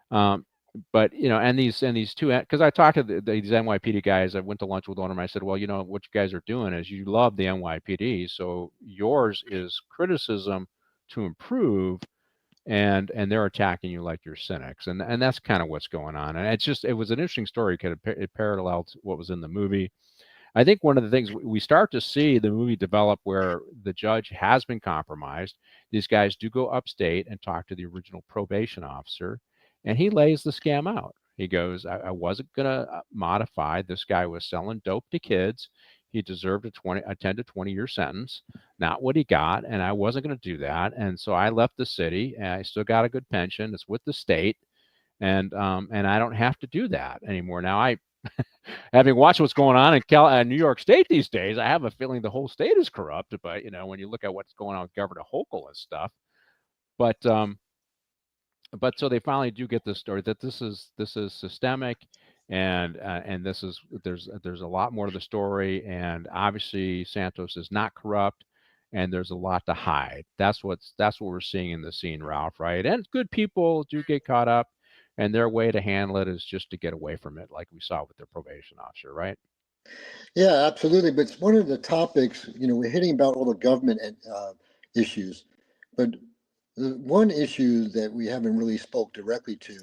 But and these two, because I talked to these NYPD guys. I went to lunch with one of them. I said, well, what you guys are doing is you love the NYPD, so yours is criticism to improve, and they're attacking you like you're cynics, and that's kind of what's going on. And it was an interesting story because it paralleled what was in the movie. I think one of the things we start to see the movie develop, where the judge has been compromised. These guys do go upstate and talk to the original probation officer, and he lays the scam out. He goes, I wasn't going to modify. This guy was selling dope to kids. He deserved a 10 to 20 year sentence, not what he got. And I wasn't going to do that. And so I left the city, and I still got a good pension. It's with the state. And I don't have to do that anymore. Now, having watched what's going on in New York State these days, I have a feeling the whole state is corrupt. But, when you look at what's going on with Governor Hochul and stuff, but so they finally do get this story that this is systemic, and there's a lot more to the story, and obviously Santos is not corrupt, and there's a lot to hide. That's what we're seeing in the scene, Ralph, right? And good people do get caught up, and their way to handle it is just to get away from it, like we saw with their probation officer, right? Yeah, absolutely. But it's one of the topics, we're hitting about all the government issues, but the one issue that we haven't really spoke directly to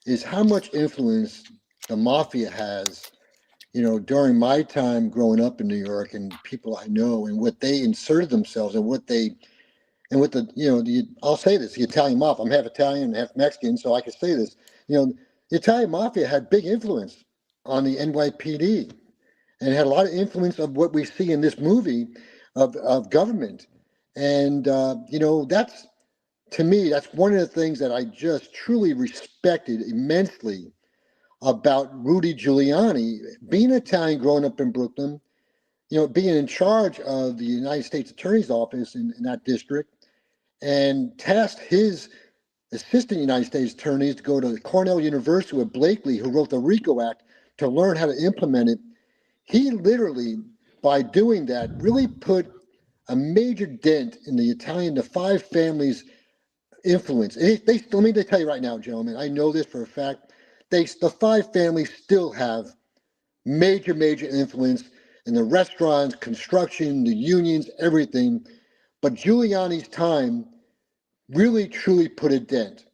is how much influence the mafia has, during my time growing up in New York, and people I know, and what they inserted themselves, and what the I'll say this, the Italian mafia. I'm half Italian and half Mexican, so I can say this. The Italian mafia had big influence on the NYPD, and had a lot of influence of what we see in this movie of government. And that's, to me, that's one of the things that I just truly respected immensely about Rudy Giuliani, being Italian, growing up in Brooklyn, being in charge of the United States Attorney's Office in that district, and tasked his assistant United States attorneys to go to Cornell University with Blakely, who wrote the RICO Act, to learn how to implement it. He literally, by doing that, really put a major dent in the five families' influence. Let me tell you right now, gentlemen, I know this for a fact. The five families still have major influence in the restaurants, construction, the unions, everything. But Giuliani's time really, truly put a dent.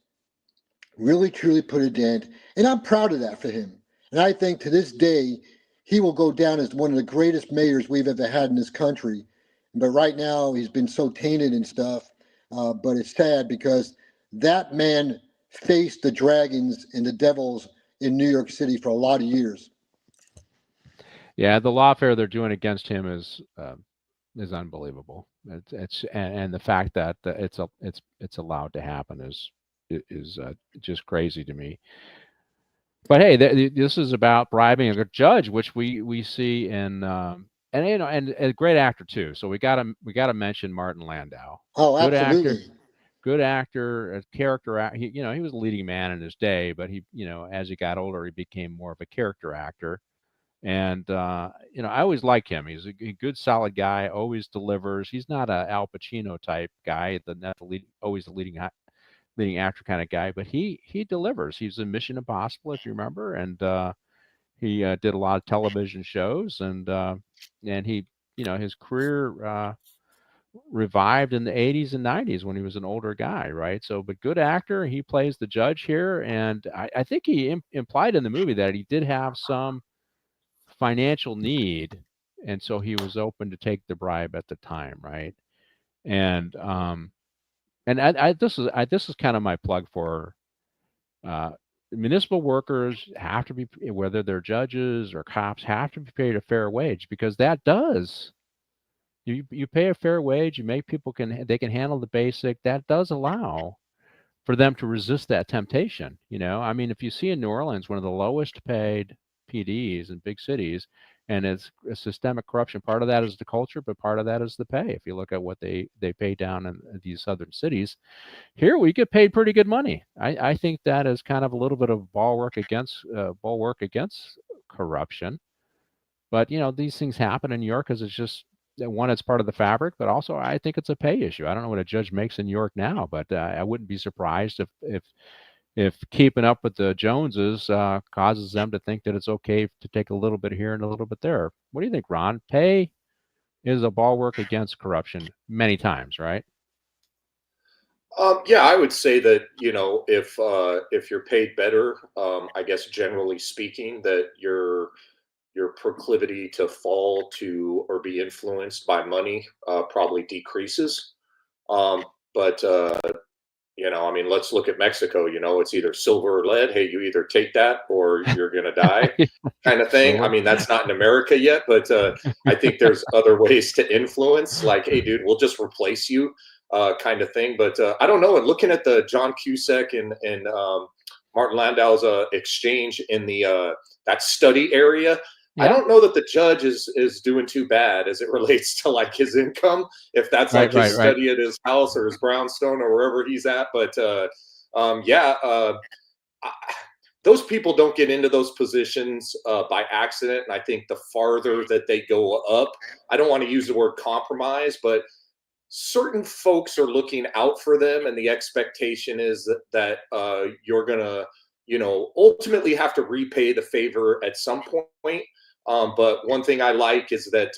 Really, truly put a dent. And I'm proud of that for him. And I think to this day, he will go down as one of the greatest mayors we've ever had in this country. But right now, he's been so tainted and stuff. But it's sad because that man faced the dragons and the devils in New York City for a lot of years. Yeah, the lawfare they're doing against him is unbelievable. And the fact that it's allowed to happen is just crazy to me. But hey, this is about bribing a judge, which we see in and a great actor too. So we gotta mention Martin Landau. Oh, Good absolutely. actor, good actor, a character. He was a leading man in his day, but he as he got older, he became more of a character actor. And I always like him. He's a good, solid guy. Always delivers. He's not a Al Pacino type guy. Not the lead, always the leading actor kind of guy, but he delivers. He's in Mission Impossible, if you remember, and he did a lot of television shows, and he his career revived in the 80s and 90s when he was an older guy, right? So, but good actor. He plays the judge here, and I think he implied in the movie that he did have some financial need, and so he was open to take the bribe at the time, right? And this is kind of my plug for municipal workers have to be, whether they're judges or cops, have to be paid a fair wage, because that does, you pay a fair wage, you make people they can handle the basic, that does allow for them to resist that temptation. I mean, if you see in New Orleans, one of the lowest paid PDs in big cities, and it's a systemic corruption. Part of that is the culture, but part of that is the pay. If you look at what they pay down in these southern cities, here we get paid pretty good money. I think that is kind of a little bit of bulwark against corruption. But these things happen in New York because it's just, one, it's part of the fabric, but also I think it's a pay issue. I don't know what a judge makes in New York now, but I wouldn't be surprised if keeping up with the Joneses causes them to think that it's okay to take a little bit here and a little bit there. What do you think, Ron? Pay is a bulwark against corruption many times, right? Yeah, I would say that if you're paid better, I guess generally speaking, that your proclivity to fall to or be influenced by money probably decreases. But I mean, let's look at Mexico. It's either silver or lead. Hey, you either take that or you're going to die, kind of thing. I mean, that's not in America yet, but I think there's other ways to influence, like, hey, dude, we'll just replace you, kind of thing. But I don't know. And looking at the John Cusack and Martin Landau's exchange in the that study area, Yeah. I don't know that the judge is doing too bad as it relates to like his income, if that's like his study at his house or his brownstone or wherever he's at. But those people don't get into those positions by accident. And I think the farther that they go up, I don't want to use the word compromise, but certain folks are looking out for them. And the expectation is that you're going to, ultimately have to repay the favor at some point. But one thing I like is that,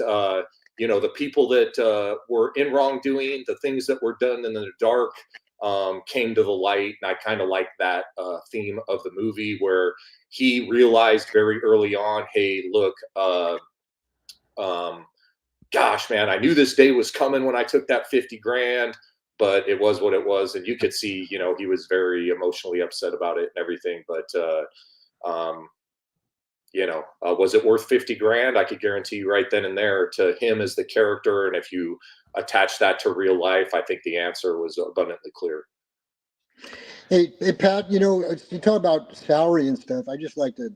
the people that were in wrongdoing, the things that were done in the dark came to the light. And I kind of like that theme of the movie, where he realized very early on, hey, look, gosh, man, I knew this day was coming when I took that 50 grand, but it was what it was. And you could see, he was very emotionally upset about it and everything. But, was it worth 50 grand? I could guarantee you right then and there, to him as the character. And if you attach that to real life, I think the answer was abundantly clear. Hey, Pat, you talk about salary and stuff. I just like to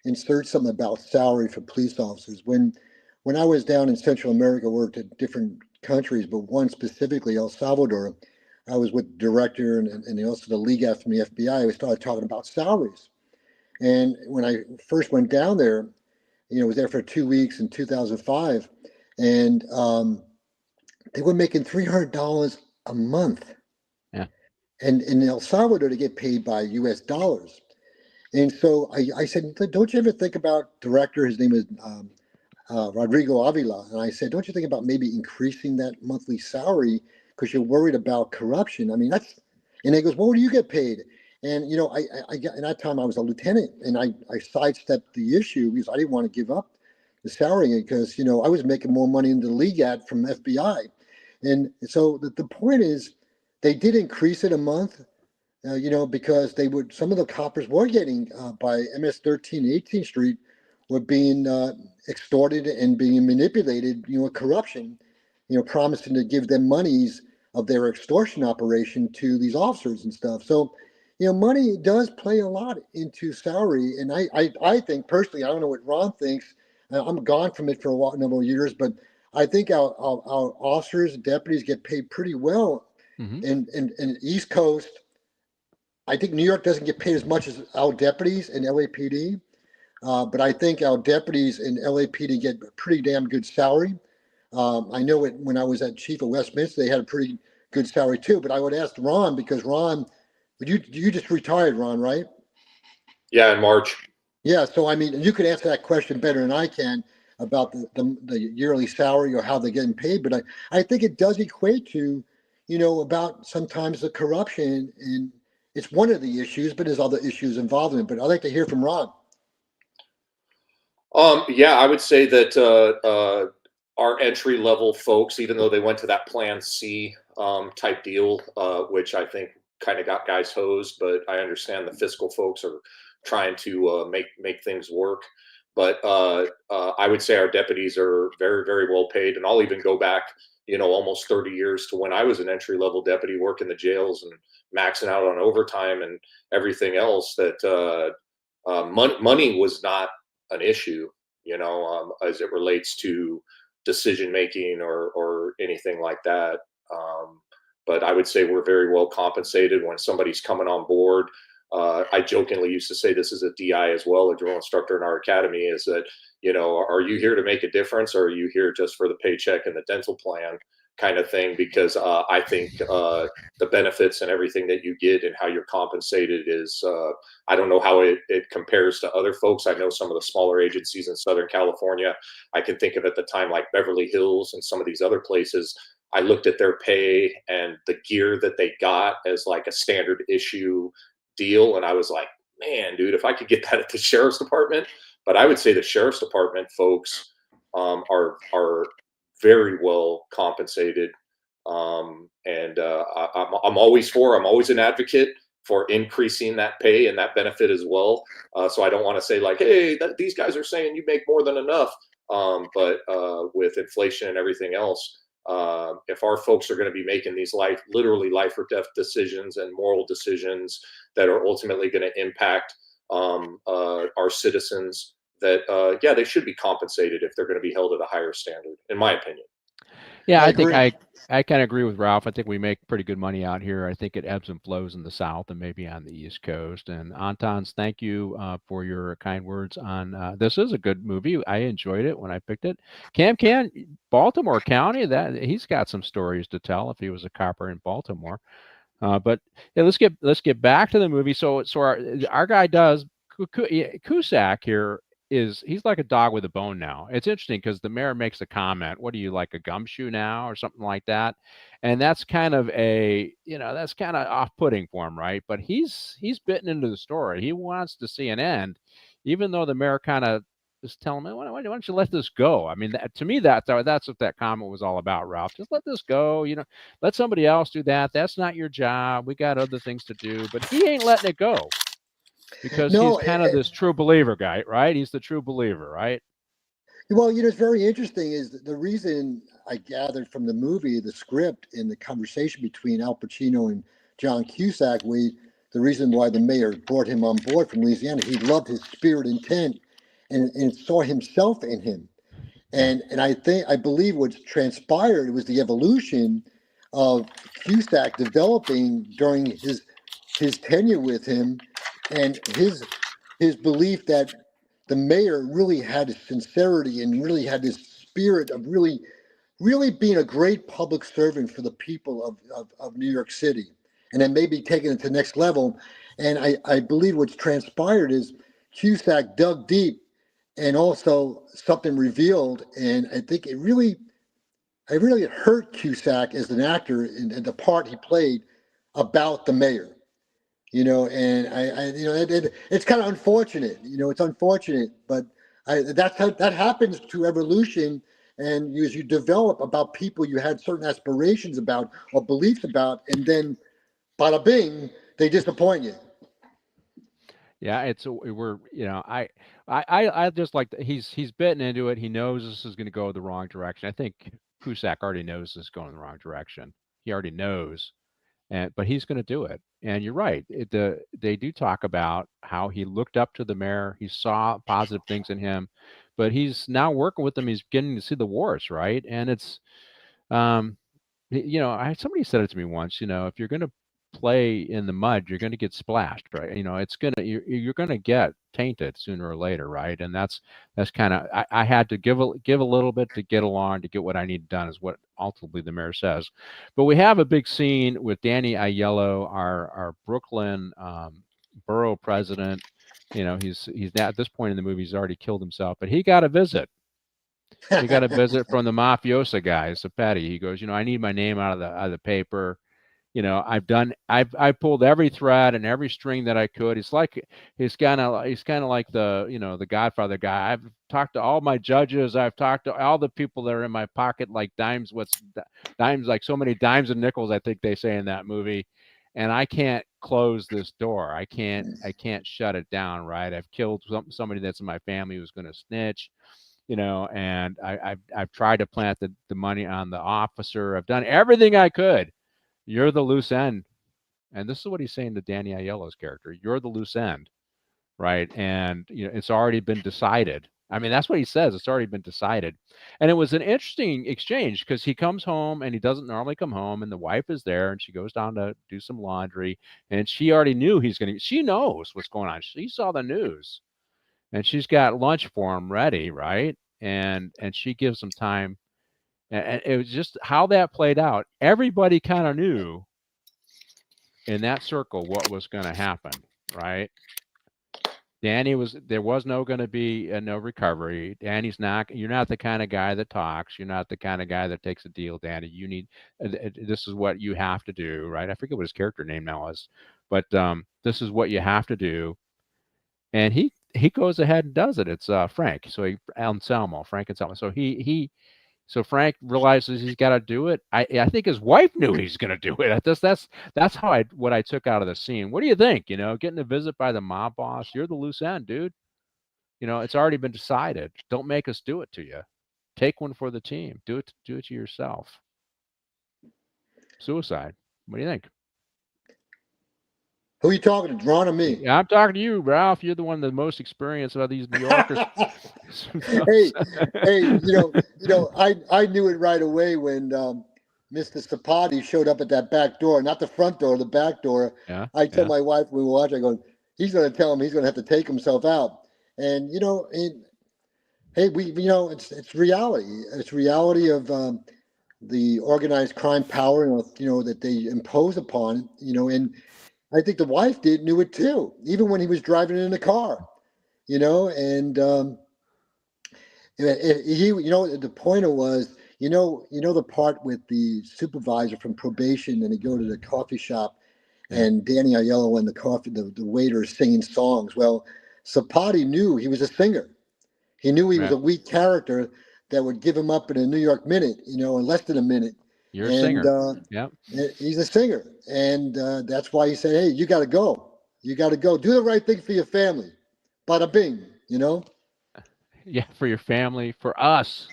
insert something about salary for police officers. When I was down in Central America, worked at different countries, but one specifically, El Salvador, I was with the director and also the league from the FBI. We started talking about salaries. And when I first went down there, was there for 2 weeks in 2005, and they were making $300 a month. Yeah. And in El Salvador, they get paid by U.S. dollars. And so I said, don't you ever think about director? His name is Rodrigo Avila, and I said, "Don't you think about maybe increasing that monthly salary because you're worried about corruption?" I mean, that's. And he goes, "Well, what do you get paid?" And I got, in that time I was a lieutenant, and I sidestepped the issue because I didn't want to give up the salary because I was making more money in the league at from FBI, and so the point is, they did increase it a month, because some of the coppers were getting by MS 13, 18th Street, were being extorted and being manipulated, with corruption, promising to give them monies of their extortion operation to these officers and stuff. So, money does play a lot into salary. And I think personally, I don't know what Ron thinks. I'm gone from it for a number of years, but I think our officers and deputies get paid pretty well Mm-hmm. in East Coast. I think New York doesn't get paid as much as our deputies in LAPD, but I think our deputies in LAPD get a pretty damn good salary. I know it when I was at Chief of Westminster, they had a pretty good salary too. But I would ask Ron because Ron, you just retired, Ron, right? Yeah, in March. Yeah. So I mean, you could answer that question better than I can about the yearly salary or how they're getting paid. But I think it does equate to, about sometimes the corruption, and it's one of the issues, but there's other issues involved in it. But I'd like to hear from Ron. Yeah, I would say that our entry level folks, even though they went to that Plan C type deal, which I think kind of got guys hosed, but I understand the fiscal folks are trying to make things work. But I would say our deputies are very, very well paid, and I'll even go back, almost 30 years to when I was an entry level deputy working the jails and maxing out on overtime and everything else. That money was not an issue, as it relates to decision making or anything like that. But I would say we're very well compensated when somebody's coming on board. I jokingly used to say this as a DI as well, a drill instructor in our academy, is that, are you here to make a difference, or are you here just for the paycheck and the dental plan kind of thing? Because I think the benefits and everything that you get and how you're compensated is, I don't know how it compares to other folks. I know some of the smaller agencies in Southern California, I can think of at the time like Beverly Hills and some of these other places. I looked at their pay and the gear that they got as like a standard issue deal, and I was like, man, dude, if I could get that at the sheriff's department. But I would say the sheriff's department folks are very well compensated, and I'm always an advocate for increasing that pay and that benefit as well. So I don't want to say like, hey, these guys are saying you make more than enough, but with inflation and everything else, if our folks are going to be making these literally life or death decisions and moral decisions that are ultimately going to impact our citizens, that they should be compensated if they're going to be held at a higher standard, in my opinion. Yeah, I I think agree. I kind of agree with Ralph. I think we make pretty good money out here. I think it ebbs and flows in the South and maybe on the East Coast. And Antons, thank you for your kind words on this. Is a good movie. I enjoyed it when I picked it. Can Baltimore County, that he's got some stories to tell if he was a copper in Baltimore. But yeah, let's get back to the movie. So our guy does Cusack here. He's like a dog with a bone now. It's interesting because the mayor makes a comment, what are you, like a gumshoe now or something like that? And that's kind of that's kind of off-putting for him, right? But he's bitten into the story. He wants to see an end, even though the mayor kind of is telling him, why don't you let this go? I mean, to me, that's what that comment was all about, Ralph. Just let this go, let somebody else do that. That's not your job. We got other things to do. But he ain't letting it go, because he's No, kind of this true believer guy, right? He's the true believer, right? well, it's very interesting is the reason I gathered from the movie, the script, and the conversation between Al Pacino and John Cusack, the reason why the mayor brought him on board from Louisiana, he loved his spirit, intent, and saw himself in him. And I believe what's transpired was the evolution of Cusack developing during his tenure with him, and his belief that the mayor really had his sincerity and really had this spirit of really being a great public servant for the people of New York City, and then maybe taking it to the next level. And I believe what's transpired is Cusack dug deep and also something revealed. And I think it really hurt Cusack as an actor in the part he played about the mayor. And it's kind of unfortunate. It's unfortunate, but that happens to evolution. And as you develop about people you had certain aspirations about or beliefs about, and then bada bing, they disappoint you. Yeah, we're I just like that he's bitten into it. He knows this is going to go the wrong direction. I think Cusack already knows this is going the wrong direction. He already knows, but he's going to do it. And you're right. They do talk about how he looked up to the mayor. He saw positive things in him, but he's now working with them. He's getting to see the warts, right? And it's um, somebody said it to me once. If you're going to play in the mud, you're going to get splashed, right? You're going to get tainted sooner or later, right? And that's kind of I had to give a little bit to get along to get what I need done, is what ultimately the mayor says. But we have a big scene with Danny Aiello, our Brooklyn borough president. He's now at this point in the movie, he's already killed himself, but he got a visit. He got a visit from the mafiosa guys, so Petty. He goes, I need my name out of the paper. I pulled every thread and every string that I could. He's kind of like the Godfather guy. I've talked to all my judges. I've talked to all the people that are in my pocket, like dimes. Dimes, like so many dimes and nickels, I think they say in that movie. And I can't close this door. I can't shut it down. Right. I've killed somebody that's in my family who's going to snitch. And I've tried to plant the money on the officer. I've done everything I could. You're the loose end. And this is what he's saying to Danny Aiello's character. You're the loose end, right? And it's already been decided. I mean, that's what he says. It's already been decided. And it was an interesting exchange because he comes home and he doesn't normally come home, and the wife is there and she goes down to do some laundry, and she already knew she knows what's going on. She saw the news. And she's got lunch for him ready, right? And she gives him time. And it was just how that played out. Everybody kind of knew in that circle what was going to happen, right? There was no going to be no recovery. You're not the kind of guy that talks. You're not the kind of guy that takes a deal, Danny. This is what you have to do, right? I forget what his character name now is, but this is what you have to do. And he goes ahead and does it. It's Frank. So Frank Anselmo. So Frank realizes he's got to do it. I think his wife knew he's going to do it. That's what I took out of the scene. What do you think? Getting a visit by the mob boss. You're the loose end, dude. It's already been decided. Don't make us do it to you. Take one for the team. Do it to yourself. Suicide. What do you think? Who are you talking to, Ron or me? Yeah, I'm talking to you, Ralph. You're the one the most experienced of these New Yorkers. hey, I knew it right away when Mr. Sapati showed up at that back door, not the front door, the back door. Yeah, I told my wife we were watching, I go, he's going to tell him he's going to have to take himself out. And it's reality. It's reality of the organized crime power, that they impose upon, and I think the wife knew it too, even when he was driving in the car, and the pointer was, the part with the supervisor from probation, and they go to the coffee shop, and Danny Aiello and the waiter is singing songs. Well, Sapati knew he was a singer. He knew he was a weak character that would give him up in a New York minute, in less than a minute. You're a singer. He's a singer. And that's why he said, hey, you got to go. You got to go. Do the right thing for your family. Bada bing, Yeah, for your family, for us.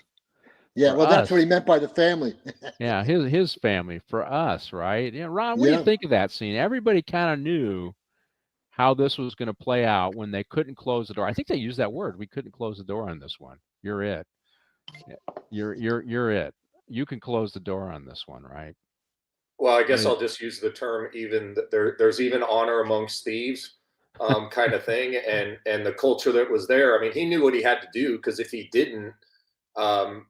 Yeah, well, that's what he meant by the family. Yeah, his family, for us, right? Yeah, Ron, what do you think of that scene? Everybody kind of knew how this was going to play out when they couldn't close the door. I think they used that word. We couldn't close the door on this one. You're it. You're it. You can close the door on this one, right? Well, I guess I'll just use the term even there's even honor amongst thieves, kind of thing, and the culture that was there. I mean, he knew what he had to do, because if he didn't, that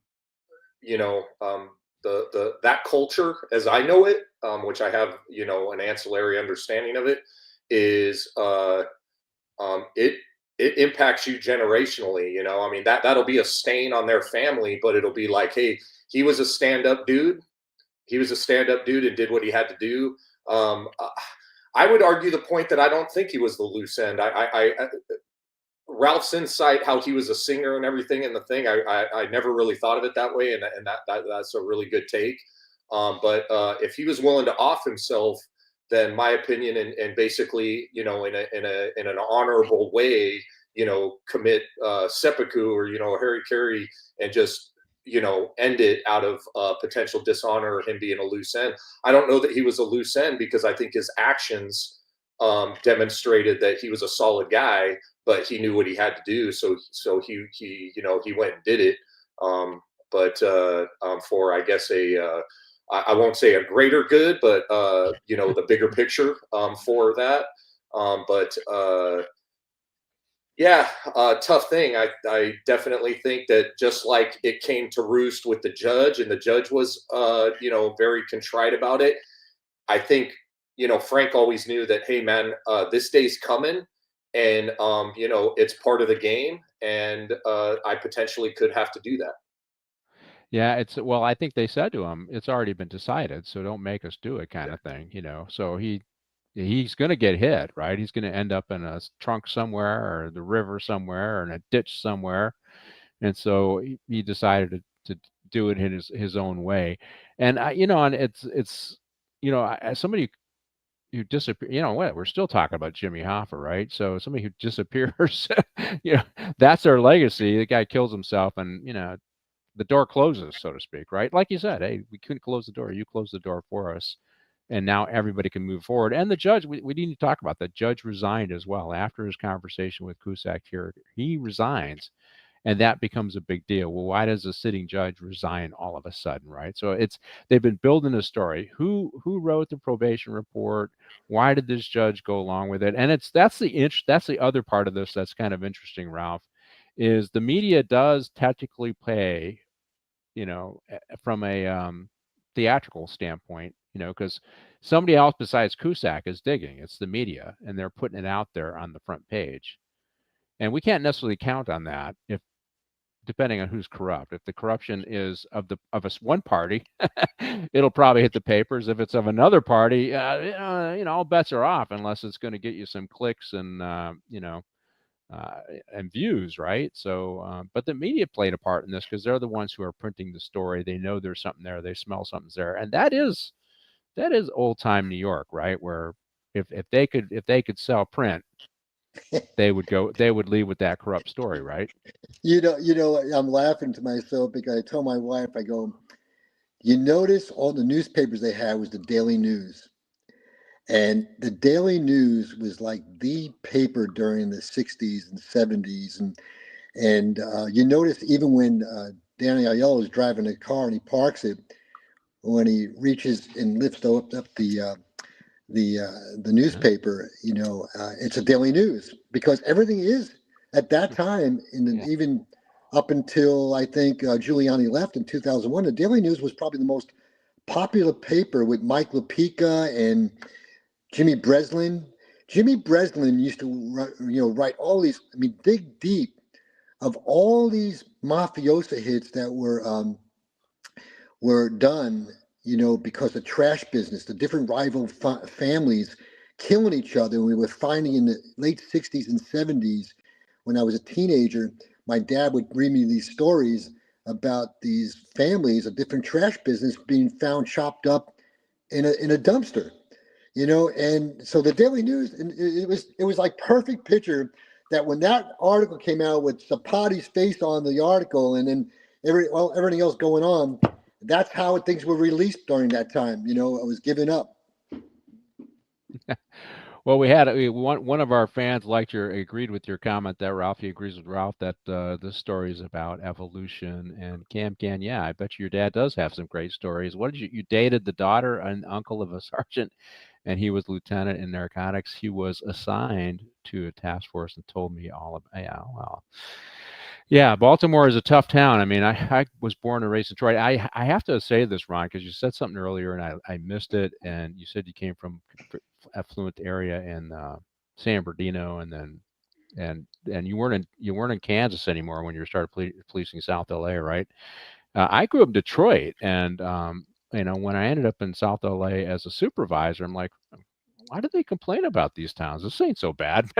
culture, as I know it, which I have, an ancillary understanding of it, is it impacts you generationally. You know, I mean, that'll be a stain on their family, but it'll be like, hey, he was a stand-up dude. He was a stand-up dude and did what he had to do. I would argue the point that I don't think he was the loose end. Ralph's insight, how he was a singer and everything in the thing, I never really thought of it that way, and that's a really good take. But if he was willing to off himself, then my opinion, and basically, you know, in an honorable way, you know, commit seppuku or, you know, harikiri, and just, you know, end it out of potential dishonor or him being a loose end. I don't know that he was a loose end, because I think his actions demonstrated that he was a solid guy, but he knew what he had to do. So he you know, he went and did it. But for, I guess, I won't say a greater good, but you know, the bigger picture for that. But yeah, tough thing. I definitely think that just like it came to roost with the judge, and the judge was you know, very contrite about it. I think, you know, Frank always knew that, hey man, this day's coming, and you know, it's part of the game, and I potentially could have to do that. Yeah, well, I think they said to him, it's already been decided, so don't make us do it, kind of thing, you know. So he's going to get hit, right? He's going to end up in a trunk somewhere, or the river somewhere, or in a ditch somewhere. And so he decided to do it in his own way. And you know, and it's you know, as somebody who disappear, you know what, we're still talking about Jimmy Hoffa, right? So somebody who disappears, you know, that's their legacy. The guy kills himself, and you know, the door closes, so to speak, right? Like you said, hey, we couldn't close the door. You closed the door for us. And now everybody can move forward. And the judge, we need to talk about that. Judge resigned as well after his conversation with Cusack here. He resigns, and that becomes a big deal. Well, why does a sitting judge resign all of a sudden, right? So they've been building a story. Who wrote the probation report? Why did this judge go along with it? And that's the other part of this that's kind of interesting, Ralph, is the media does technically play, you know, from a theatrical standpoint, you know, because somebody else besides Cusack is digging. It's the media, and they're putting it out there on the front page. And we can't necessarily count on that, if depending on who's corrupt. If the corruption is of one party, it'll probably hit the papers. If it's of another party, you know, all bets are off, unless it's going to get you some clicks and you know, and views, right? So, but the media played a part in this, because they're the ones who are printing the story. They know there's something there. They smell something's there, and that is old time New York, right? Where if they could sell print, they would leave with that corrupt story, right? You know, I'm laughing to myself because I told my wife, I go, you notice all the newspapers they had was the Daily News. And the Daily News was like the paper during the 60s and 70s. And you notice even when Danny Aiello is driving a car and he parks it, when he reaches and lifts up the newspaper, you know, it's a Daily News, because everything is at that time, even up until I think Giuliani left in 2001, the Daily News was probably the most popular paper, with Mike LaPica and Jimmy Breslin. Jimmy Breslin used to, write all these, I mean, dig deep of all these mafiosa hits that were done, you know, because of trash business, the different rival families killing each other. We were finding in the late 60s and 70s, when I was a teenager, my dad would read me these stories about these families, a different trash business being found chopped up in a dumpster, you know. And so the Daily News, and it was like perfect picture that when that article came out with Sapati's face on the article, and then everything else going on, that's how things were released during that time. You know, I was giving up. Well, we had one of our fans agreed with your comment there, Ralph. He agrees with Ralph that this story is about evolution. And Cam, yeah, I bet your dad does have some great stories. What did you dated the daughter and uncle of a sergeant, and he was lieutenant in narcotics. He was assigned to a task force and told me all about. Yeah, well. Yeah, Baltimore is a tough town. I mean, I was born and raised in Detroit. I have to say this, Ron, because you said something earlier and I missed it. And you said you came from affluent area in San Bernardino, and then you weren't in Kansas anymore when you started policing South LA, right? I grew up in Detroit, and when I ended up in South LA as a supervisor, I'm like, why do they complain about these towns? This ain't so bad.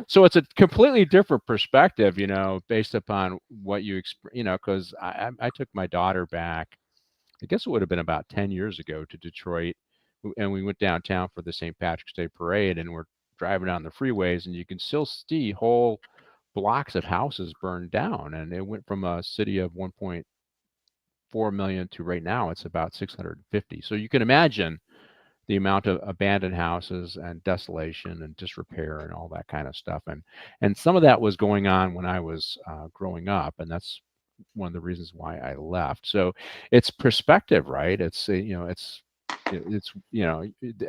So it's a completely different perspective, based upon what because I took my daughter back, I guess it would have been about 10 years ago, to Detroit, and we went downtown for the St. Patrick's Day parade, and we're driving down the freeways, and you can still see whole blocks of houses burned down, and it went from a city of 1.4 million to right now it's about 650. So you can imagine the amount of abandoned houses and desolation and disrepair and all that kind of stuff. And some of that was going on when I was growing up, and that's one of the reasons why I left. So it's perspective, right? It's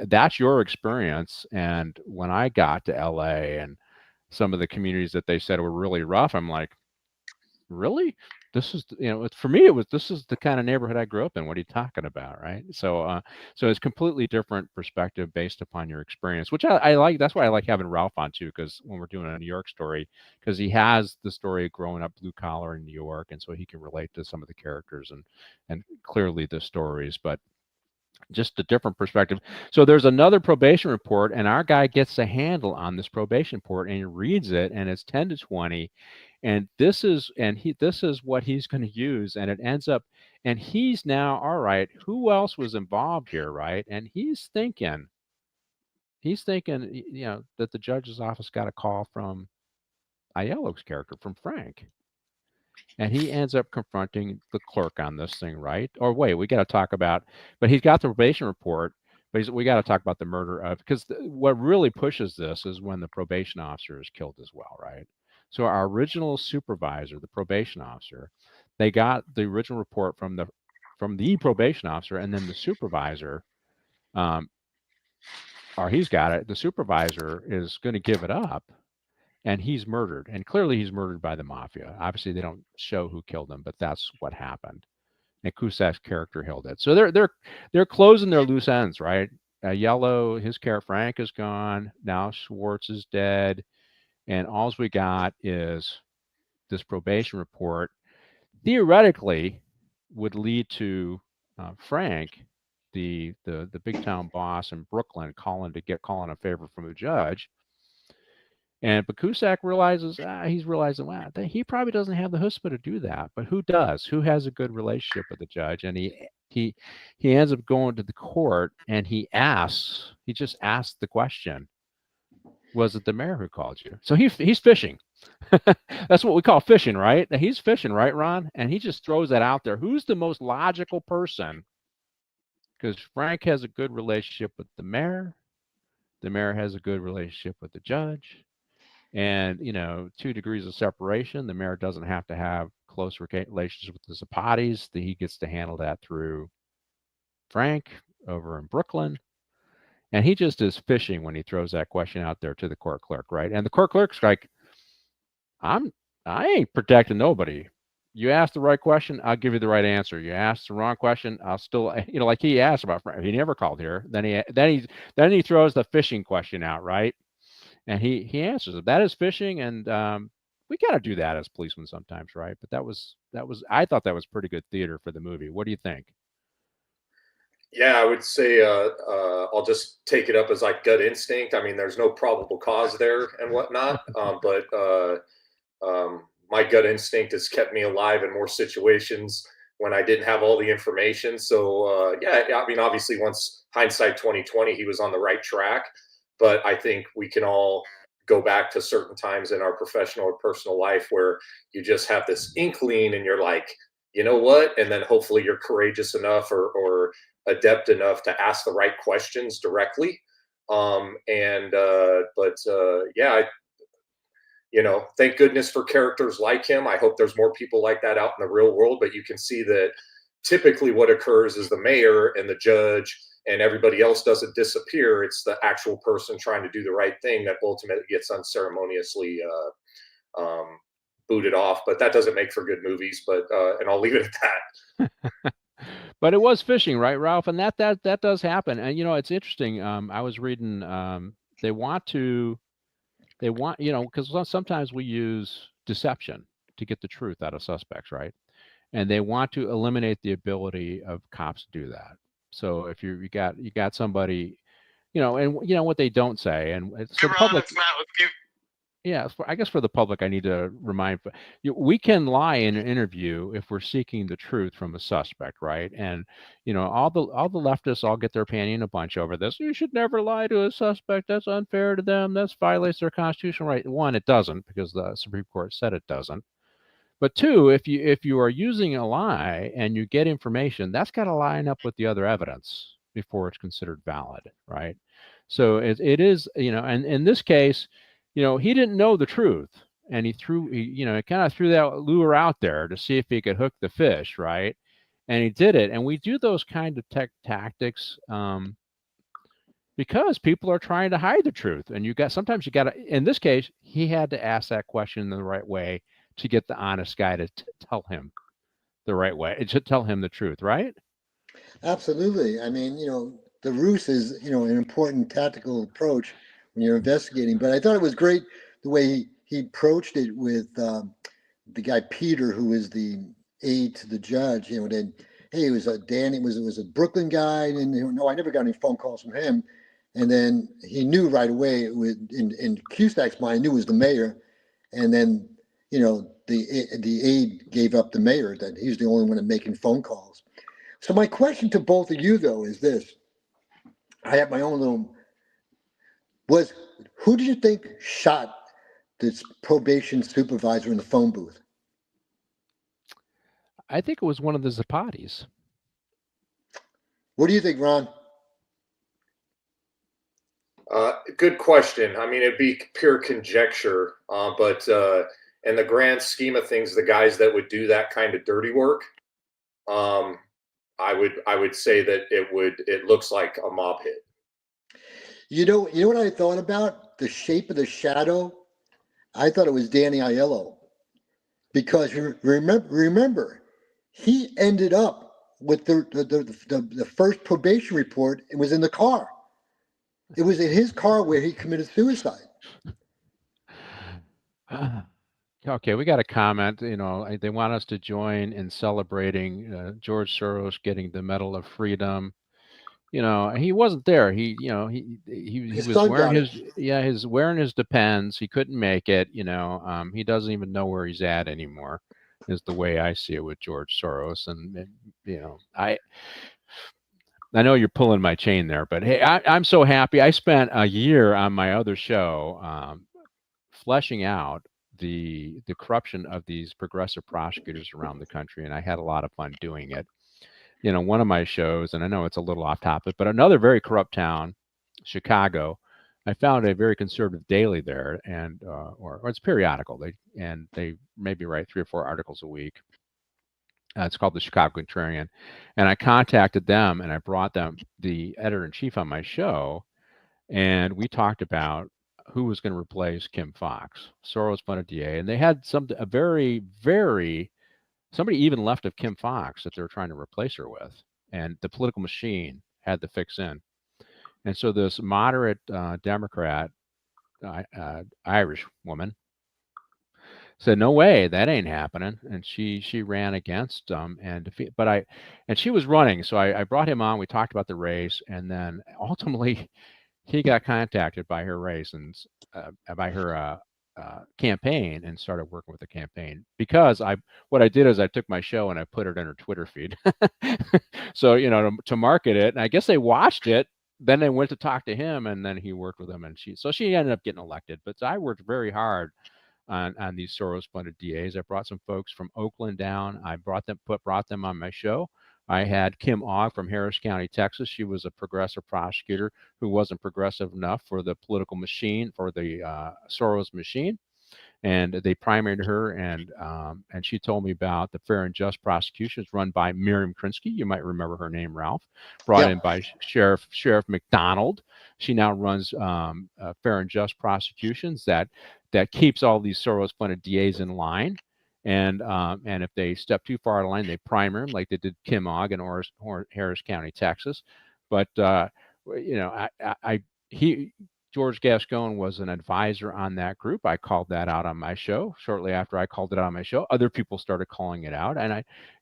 that's your experience. And when I got to LA and some of the communities that they said were really rough, I'm like, really? This is, for me, this is the kind of neighborhood I grew up in. What are you talking about, right? So it's completely different perspective based upon your experience, which I like. That's why I like having Ralph on too, because when we're doing a New York story, because he has the story of growing up blue collar in New York, and so he can relate to some of the characters and clearly the stories, but just a different perspective. So there's another probation report, and our guy gets a handle on this probation report, and he reads it, and it's 10 to 20. And this is what he's going to use, and it ends up, and he's now, all right, who else was involved here, right? And he's thinking, that the judge's office got a call from Aiello's character, from Frank. And he ends up confronting the clerk on this thing, right? Or wait, we got to talk about, but he's got the probation report, but we got to talk about the murder of, because what really pushes this is when the probation officer is killed as well, right? So our original supervisor, the probation officer, they got the original report from the probation officer, and then the supervisor, or he's got it. The supervisor is going to give it up, and he's murdered. And clearly he's murdered by the mafia. Obviously, they don't show who killed him, but that's what happened. And Cusack's character held it. So they're closing their loose ends, right? Yellow, his character Frank is gone. Now Schwartz is dead. And all we got is this probation report. Theoretically, would lead to Frank, the big town boss in Brooklyn, calling a favor from a judge. But Cusack realizes, he's realizing, wow, he probably doesn't have the chutzpah to do that. But who does? Who has a good relationship with the judge? And he ends up going to the court, and he just asks the question, was it the mayor who called you? So he's fishing. That's what we call fishing, right? He's fishing, right, Ron? And he just throws that out there. Who's the most logical person? Because Frank has a good relationship with the mayor. The mayor has a good relationship with the judge. And, 2 degrees of separation. The mayor doesn't have to have close relations with the Zapatis. He gets to handle that through Frank over in Brooklyn. And he just is fishing when he throws that question out there to the court clerk, right? And the court clerk's like, I ain't protecting nobody. You ask the right question, I'll give you the right answer. You ask the wrong question, I'll still, like he asked about Frank. He never called here. Then he throws the fishing question out, right? And he answers it. That is fishing, and we got to do that as policemen sometimes, right? But that was I thought that was pretty good theater for the movie. What do you think? Yeah, I would say I'll just take it up as like gut instinct. I mean, there's no probable cause there and whatnot, but my gut instinct has kept me alive in more situations when I didn't have all the information. So yeah, I mean, obviously, once hindsight 2020, he was on the right track. But I think we can all go back to certain times in our professional or personal life where you just have this inkling, and you're like, you know what? And then hopefully you're courageous enough or adept enough to ask the right questions directly. Yeah, thank goodness for characters like him. I hope there's more people like that out in the real world. But you can see that typically what occurs is the mayor and the judge and everybody else doesn't disappear. It's the actual person trying to do the right thing that ultimately gets unceremoniously booted off. But that doesn't make for good movies. But and I'll leave it at that. But it was fishing, right, Ralph? And that does happen. And it's interesting. I was reading. They they want, because sometimes we use deception to get the truth out of suspects, right? And they want to eliminate the ability of cops to do that. So if you got somebody, and what they don't say, and it's for the public. Yeah, I guess for the public, I need to remind we can lie in an interview if we're seeking the truth from a suspect, right? And all the leftists all get their panty in a bunch over this. You should never lie to a suspect. That's unfair to them. That violates their constitutional right. One, it doesn't, because the Supreme Court said it doesn't. But two, if you are using a lie and you get information, that's got to line up with the other evidence before it's considered valid, right? So it is, and in this case, he didn't know the truth, and he kind of threw that lure out there to see if he could hook the fish, right? And he did it. And we do those kind of tactics because people are trying to hide the truth. And sometimes you got to, in this case, he had to ask that question in the right way to get the honest guy to tell him the right way, to tell him the truth, right? Absolutely. I mean, the ruse is, an important tactical approach when you're investigating. But I thought it was great the way he approached it with the guy Peter, who is the aide to the judge. Then, hey, it was Danny. It was a Brooklyn guy, and no, I never got any phone calls from him. And then he knew right away. In Cusack's mind, knew it was the mayor. And then, the aide gave up the mayor, that he's the only one making phone calls. So my question to both of you, though, is this. I have my own little, who do you think shot this probation supervisor in the phone booth? I think it was one of the Zapatis. What do you think, Ron? Good question. I mean, it'd be pure conjecture, but in the grand scheme of things, the guys that would do that kind of dirty work, I would say that it looks like a mob hit. You know what I thought about? The shape of the shadow? I thought it was Danny Aiello. Because remember, he ended up with the first probation report. It was in the car. It was in his car where he committed suicide. Okay, we got a comment. They want us to join in celebrating George Soros getting the Medal of Freedom. He wasn't there. He was wearing his Depends. He couldn't make it. He doesn't even know where he's at anymore. Is the way I see it with George Soros. And I know you're pulling my chain there, but hey, I'm so happy. I spent a year on my other show fleshing out the corruption of these progressive prosecutors around the country, and I had a lot of fun doing it. One of my shows, and I know it's a little off topic, but another very corrupt town, Chicago, I found a very conservative daily there, and or it's periodical. They maybe write 3 or 4 articles a week. It's called the Chicago Contrarian, and I contacted them, and I brought them the editor-in-chief on my show, and we talked about who was going to replace Kim Foxx, Soros-funded DA, and they had a very, very, somebody even left of Kim Foxx that they were trying to replace her with, and the political machine had the fix in. And so this moderate Democrat, Irish woman, said, "No way, that ain't happening." And she ran against and she was running. So I brought him on. We talked about the race, and then ultimately he got contacted by her race and by her campaign and started working with the campaign, because what I did is I took my show and I put it in her Twitter feed. So to market it, and I guess they watched it. Then they went to talk to him, and then he worked with them, and she ended up getting elected. But I worked very hard on these Soros-funded DAs. I brought some folks from Oakland down. I brought them on my show. I had Kim Ogg from Harris County, Texas. She was a progressive prosecutor who wasn't progressive enough for the political machine, for the Soros machine. And they primaried her, and she told me about the fair and just prosecutions run by Miriam Krinsky. You might remember her name, Ralph. Brought in by Sheriff McDonald. She now runs fair and just prosecutions that keeps all these Soros-funded DAs in line. And if they step too far out of line, they primer them, like they did Kim Ogg in Harris County, Texas. But George Gascon was an advisor on that group. I called that out on my show. Shortly after I called it out on my show, other people started calling it out,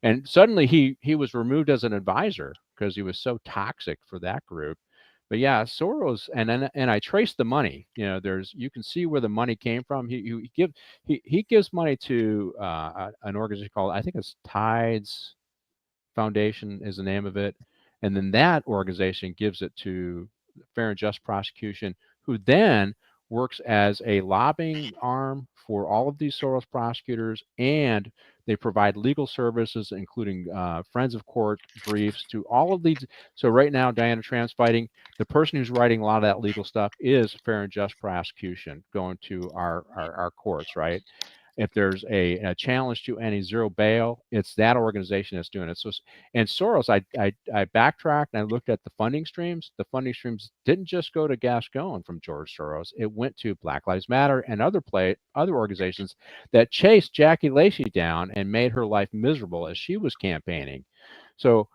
and suddenly he was removed as an advisor because he was so toxic for that group. But yeah, Soros, and I traced the money. You can see where the money came from. He gives money to an organization called, I think it's Tides Foundation is the name of it, and then that organization gives it to Fair and Just Prosecution, who then works as a lobbying arm for all of these Soros prosecutors, and they provide legal services, including friends of court briefs to all of these. So right now, Diana Tran's fighting. The person who's writing a lot of that legal stuff is Fair and Just Prosecution, going to our courts, right? If there's a challenge to any zero bail, it's that organization that's doing it. So, and Soros, I backtracked and I looked at the funding streams. The funding streams didn't just go to Gascon from George Soros. It went to Black Lives Matter and other organizations that chased Jackie Lacey down and made her life miserable as she was campaigning. So,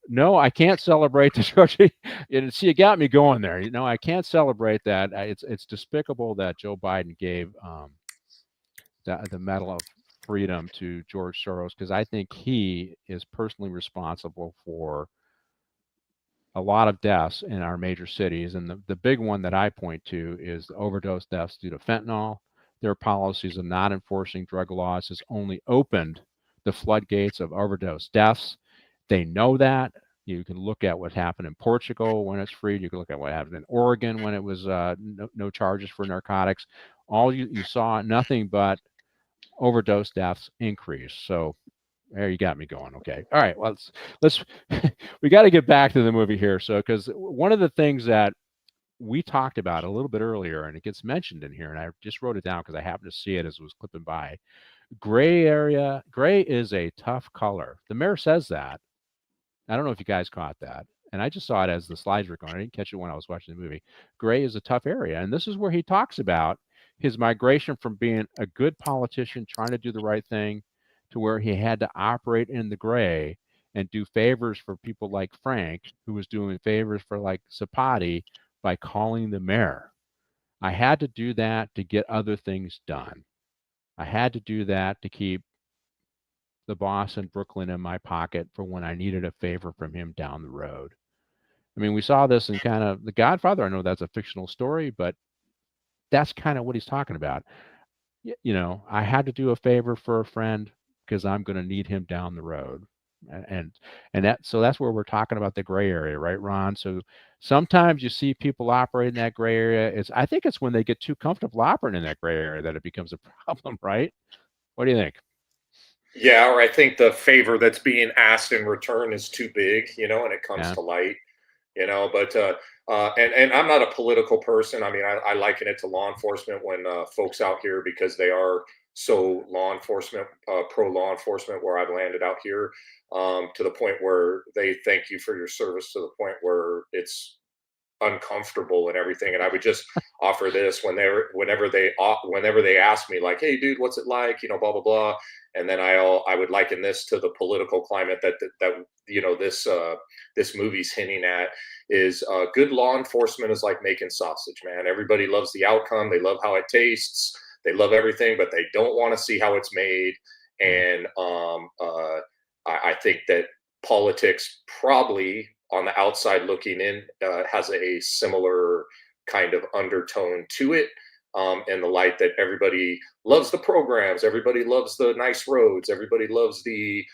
no, I can't celebrate the Georgia. See, you got me going there. I can't celebrate that. It's despicable that Joe Biden gave the Medal of Freedom to George Soros, because I think he is personally responsible for a lot of deaths in our major cities. And the big one that I point to is the overdose deaths due to fentanyl. Their policies of not enforcing drug laws has only opened the floodgates of overdose deaths. They know that. You can look at what happened in Portugal when it's freed. You can look at what happened in Oregon when it was no charges for narcotics. All you saw, nothing but overdose deaths increase. So there, you got me going. Okay. All right. Well, let's we got to get back to the movie here. So, because one of the things that we talked about a little bit earlier, and it gets mentioned in here, and I just wrote it down because I happened to see it as it was clipping by. Gray area. Gray is a tough color. The mayor says that. I don't know if you guys caught that. And I just saw it as the slides were going. I didn't catch it when I was watching the movie. Gray is a tough area. And this is where he talks about his migration from being a good politician, trying to do the right thing, to where he had to operate in the gray and do favors for people like Frank, who was doing favors for like Sapati by calling the mayor. I had to do that to get other things done. I had to do that to keep the boss in Brooklyn in my pocket for when I needed a favor from him down the road. I mean, we saw this in kind of The Godfather. I know that's a fictional story, but that's kind of what he's talking about. I had to do a favor for a friend because I'm going to need him down the road. And that's where we're talking about the gray area, right, Ron? So sometimes you see people operate in that gray area. I think it's when they get too comfortable operating in that gray area that it becomes a problem, right? What do you think? Yeah, or I think the favor that's being asked in return is too big, and it comes to light, but and I'm not a political person. I mean, I liken it to law enforcement when folks out here, because they are so law enforcement, pro law enforcement, where I've landed out here, to the point where they thank you for your service, to the point where it's uncomfortable and everything. And I would just offer this whenever they ask me, like, hey dude, what's it like, blah blah blah. And then I would liken this to the political climate that this movie's hinting at, is good law enforcement is like making sausage, man. Everybody loves the outcome, they love how it tastes, they love everything, but they don't want to see how it's made. And I think that politics, probably on the outside looking in, has a similar kind of undertone to it, in the light that everybody loves the programs, everybody loves the nice roads, everybody loves the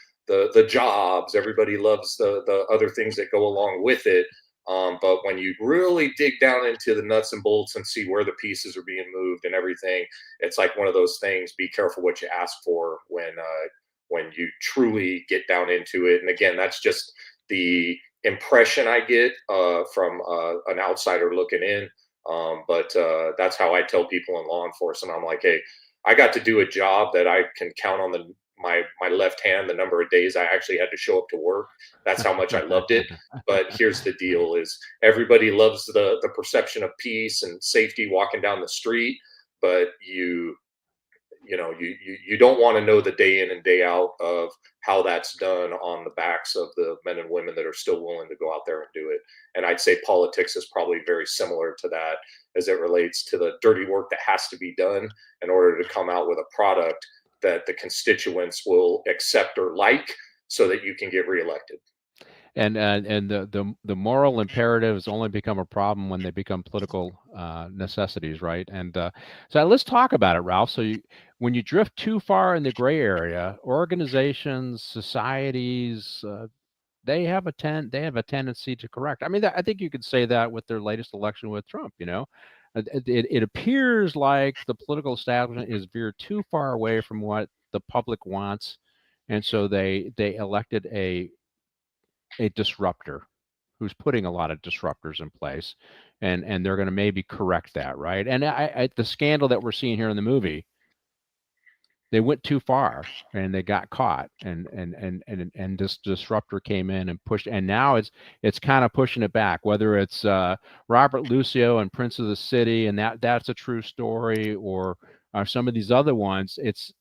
jobs, everybody loves the other things that go along with it. But when you really dig down into the nuts and bolts and see where the pieces are being moved and everything, it's like one of those things. Be careful what you ask for when you truly get down into it. And again, that's just the impression I get from an outsider looking in. But that's how I tell people in law enforcement. I'm like, hey, I got to do a job that I can count on my left hand the number of days I actually had to show up to work. That's how much I loved it. But here's the deal: is everybody loves the perception of peace and safety walking down the street, but you you don't want to know the day in and day out of how that's done on the backs of the men and women that are still willing to go out there and do it. And I'd say politics is probably very similar to that as it relates to the dirty work that has to be done in order to come out with a product that the constituents will accept or like so that you can get reelected. And the moral imperatives only become a problem when they become political necessities, right? And so let's talk about it, Ralph. So when you drift too far in the gray area, organizations, societies, they have a tendency to correct. I mean, I think you could say that with their latest election with Trump. It appears like the political establishment is veered too far away from what the public wants, and so they elected a disruptor who's putting a lot of disruptors in place, and they're going to maybe correct that, right? And the scandal that we're seeing here in the movie, they went too far and they got caught, and this disruptor came in and pushed, and now it's kind of pushing it back, whether it's Robert Lucio and Prince of the City, and that's a true story, or some of these other ones.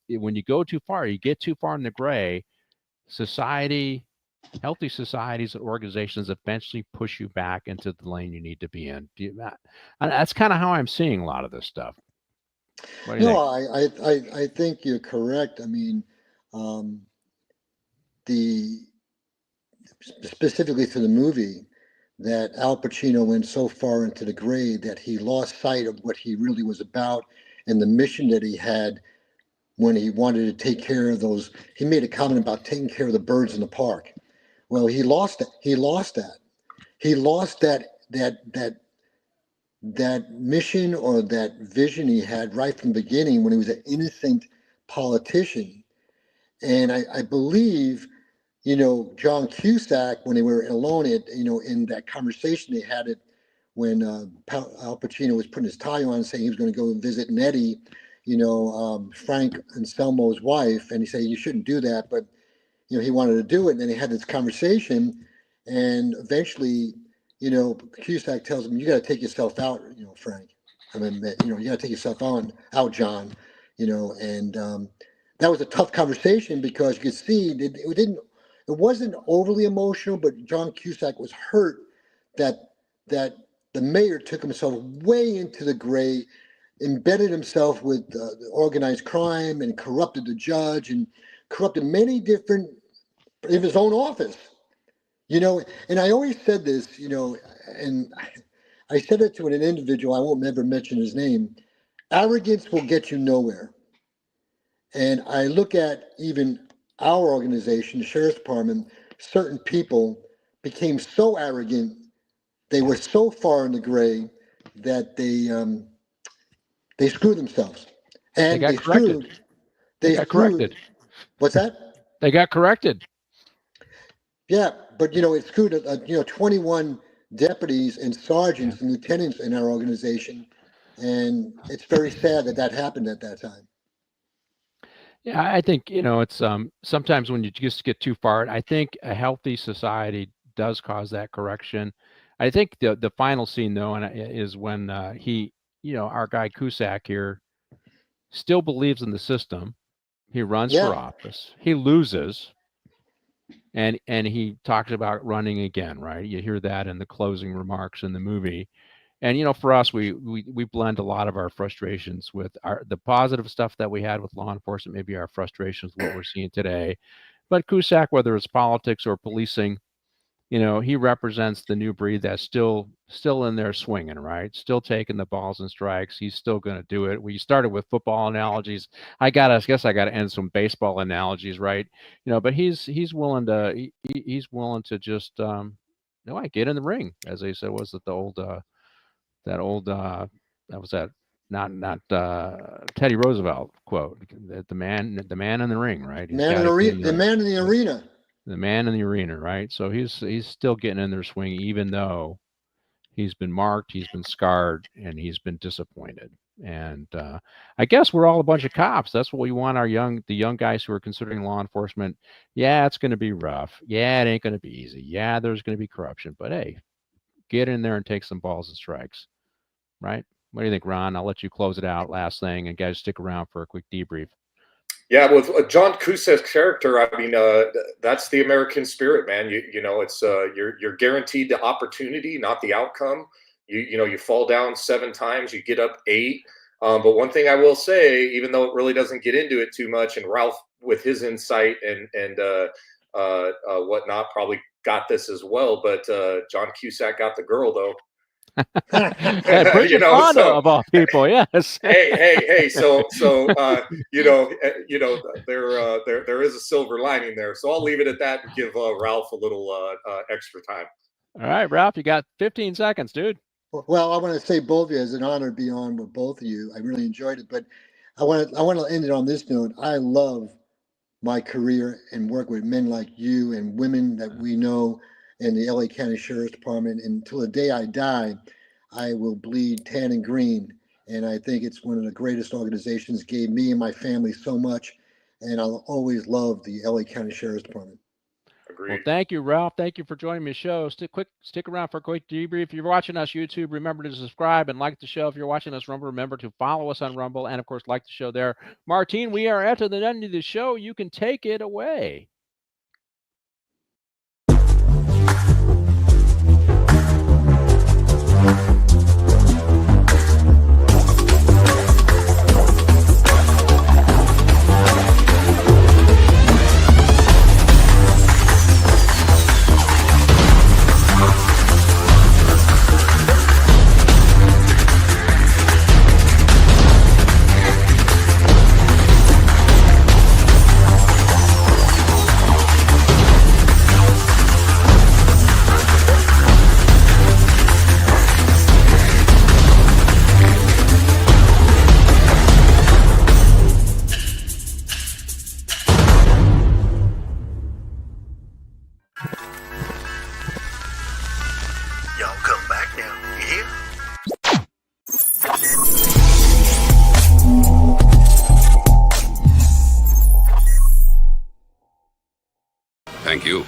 When you go too far, you get too far in the gray. Healthy societies and organizations eventually push you back into the lane you need to be in. That's kind of how I'm seeing a lot of this stuff. What do you think? I think you're correct. I mean, specifically to the movie, that Al Pacino went so far into the gray that he lost sight of what he really was about and the mission that he had when he wanted to take care of those. He made a comment about taking care of the birds in the park. Well, he lost that. He lost that mission or that vision he had right from the beginning when he was an innocent politician. And I believe, John Cusack, when they were alone in that conversation they had it when Al Pacino was putting his tie on, saying he was going to go and visit Nettie, Frank Anselmo's wife, and he said, you shouldn't do that, but he wanted to do it, and then they had this conversation, and eventually, Cusack tells him, "You got to take yourself out, Frank. I mean, you got to take yourself out, John." And that was a tough conversation because you could see it wasn't overly emotional, but John Cusack was hurt that the mayor took himself way into the gray, embedded himself with the organized crime, and corrupted the judge and corrupted many different in his own office, and I always said this, and I said it to an individual, I won't never mention his name. Arrogance will get you nowhere. And I look at even our organization, the Sheriff's Department, certain people became so arrogant, they were so far in the gray that they screwed themselves. And they got corrected. They got corrected. What's that? They got corrected. Yeah, but it screwed 21 deputies and sergeants and lieutenants in our organization, and it's very sad that happened at that time. Yeah, I think it's sometimes when you just get too far. I think a healthy society does cause that correction. I think the final scene though, is when he, our guy Cusack here, still believes in the system. He runs for office. He loses. And he talks about running again, right? You hear that in the closing remarks in the movie. And for us, we blend a lot of our frustrations with the positive stuff that we had with law enforcement, maybe our frustrations with what we're seeing today. But Cusack, whether it's politics or policing, he represents the new breed that's still in there swinging, right? Still taking the balls and strikes. He's still going to do it. We started with football analogies. I guess I got to end some baseball analogies, right? But he's willing to just get in the ring, as they said. Was it the old that was that not Teddy Roosevelt quote? The man in the ring, right? The man in the arena. The man in the arena, right? So he's still getting in their swing, even though he's been marked, he's been scarred, and he's been disappointed. And I guess we're all a bunch of cops. That's what we want the young guys who are considering law enforcement. Yeah, it's going to be rough. Yeah, it ain't going to be easy. Yeah, there's going to be corruption. But hey, get in there and take some balls and strikes, right? What do you think, Ron? I'll let you close it out. Last thing, and guys, stick around for a quick debrief. Yeah, with John Cusack's character, I mean, that's the American spirit, man. You know, it's you're guaranteed the opportunity, not the outcome. You know, you fall down 7 times, you get up 8. But one thing I will say, even though it really doesn't get into it too much, and Ralph with his insight and whatnot probably got this as well. But John Cusack got the girl though. And Bridget Fonda, of all people, yes. hey. So there is a silver lining there. So I'll leave it at that and give Ralph a little extra time. All right, Ralph, you got 15 seconds, dude. Well, I want to say both of you, it's an honor to be on with both of you. I really enjoyed it, but I want to end it on this note. I love my career and work with men like you and women that we know in the LA County Sheriff's Department. And until the day I die, I will bleed tan and green. And I think it's one of the greatest organizations, gave me and my family so much. And I'll always love the LA County Sheriff's Department. Agreed. Well, thank you, Ralph. Thank you for joining me on the show. Stick around for a quick debrief. If you're watching us YouTube, remember to subscribe and like the show. If you're watching us Rumble, remember to follow us on Rumble and, of course, like the show there. Martine, we are at the end of the show. You can take it away. Y'all come back now, you hear? Thank you.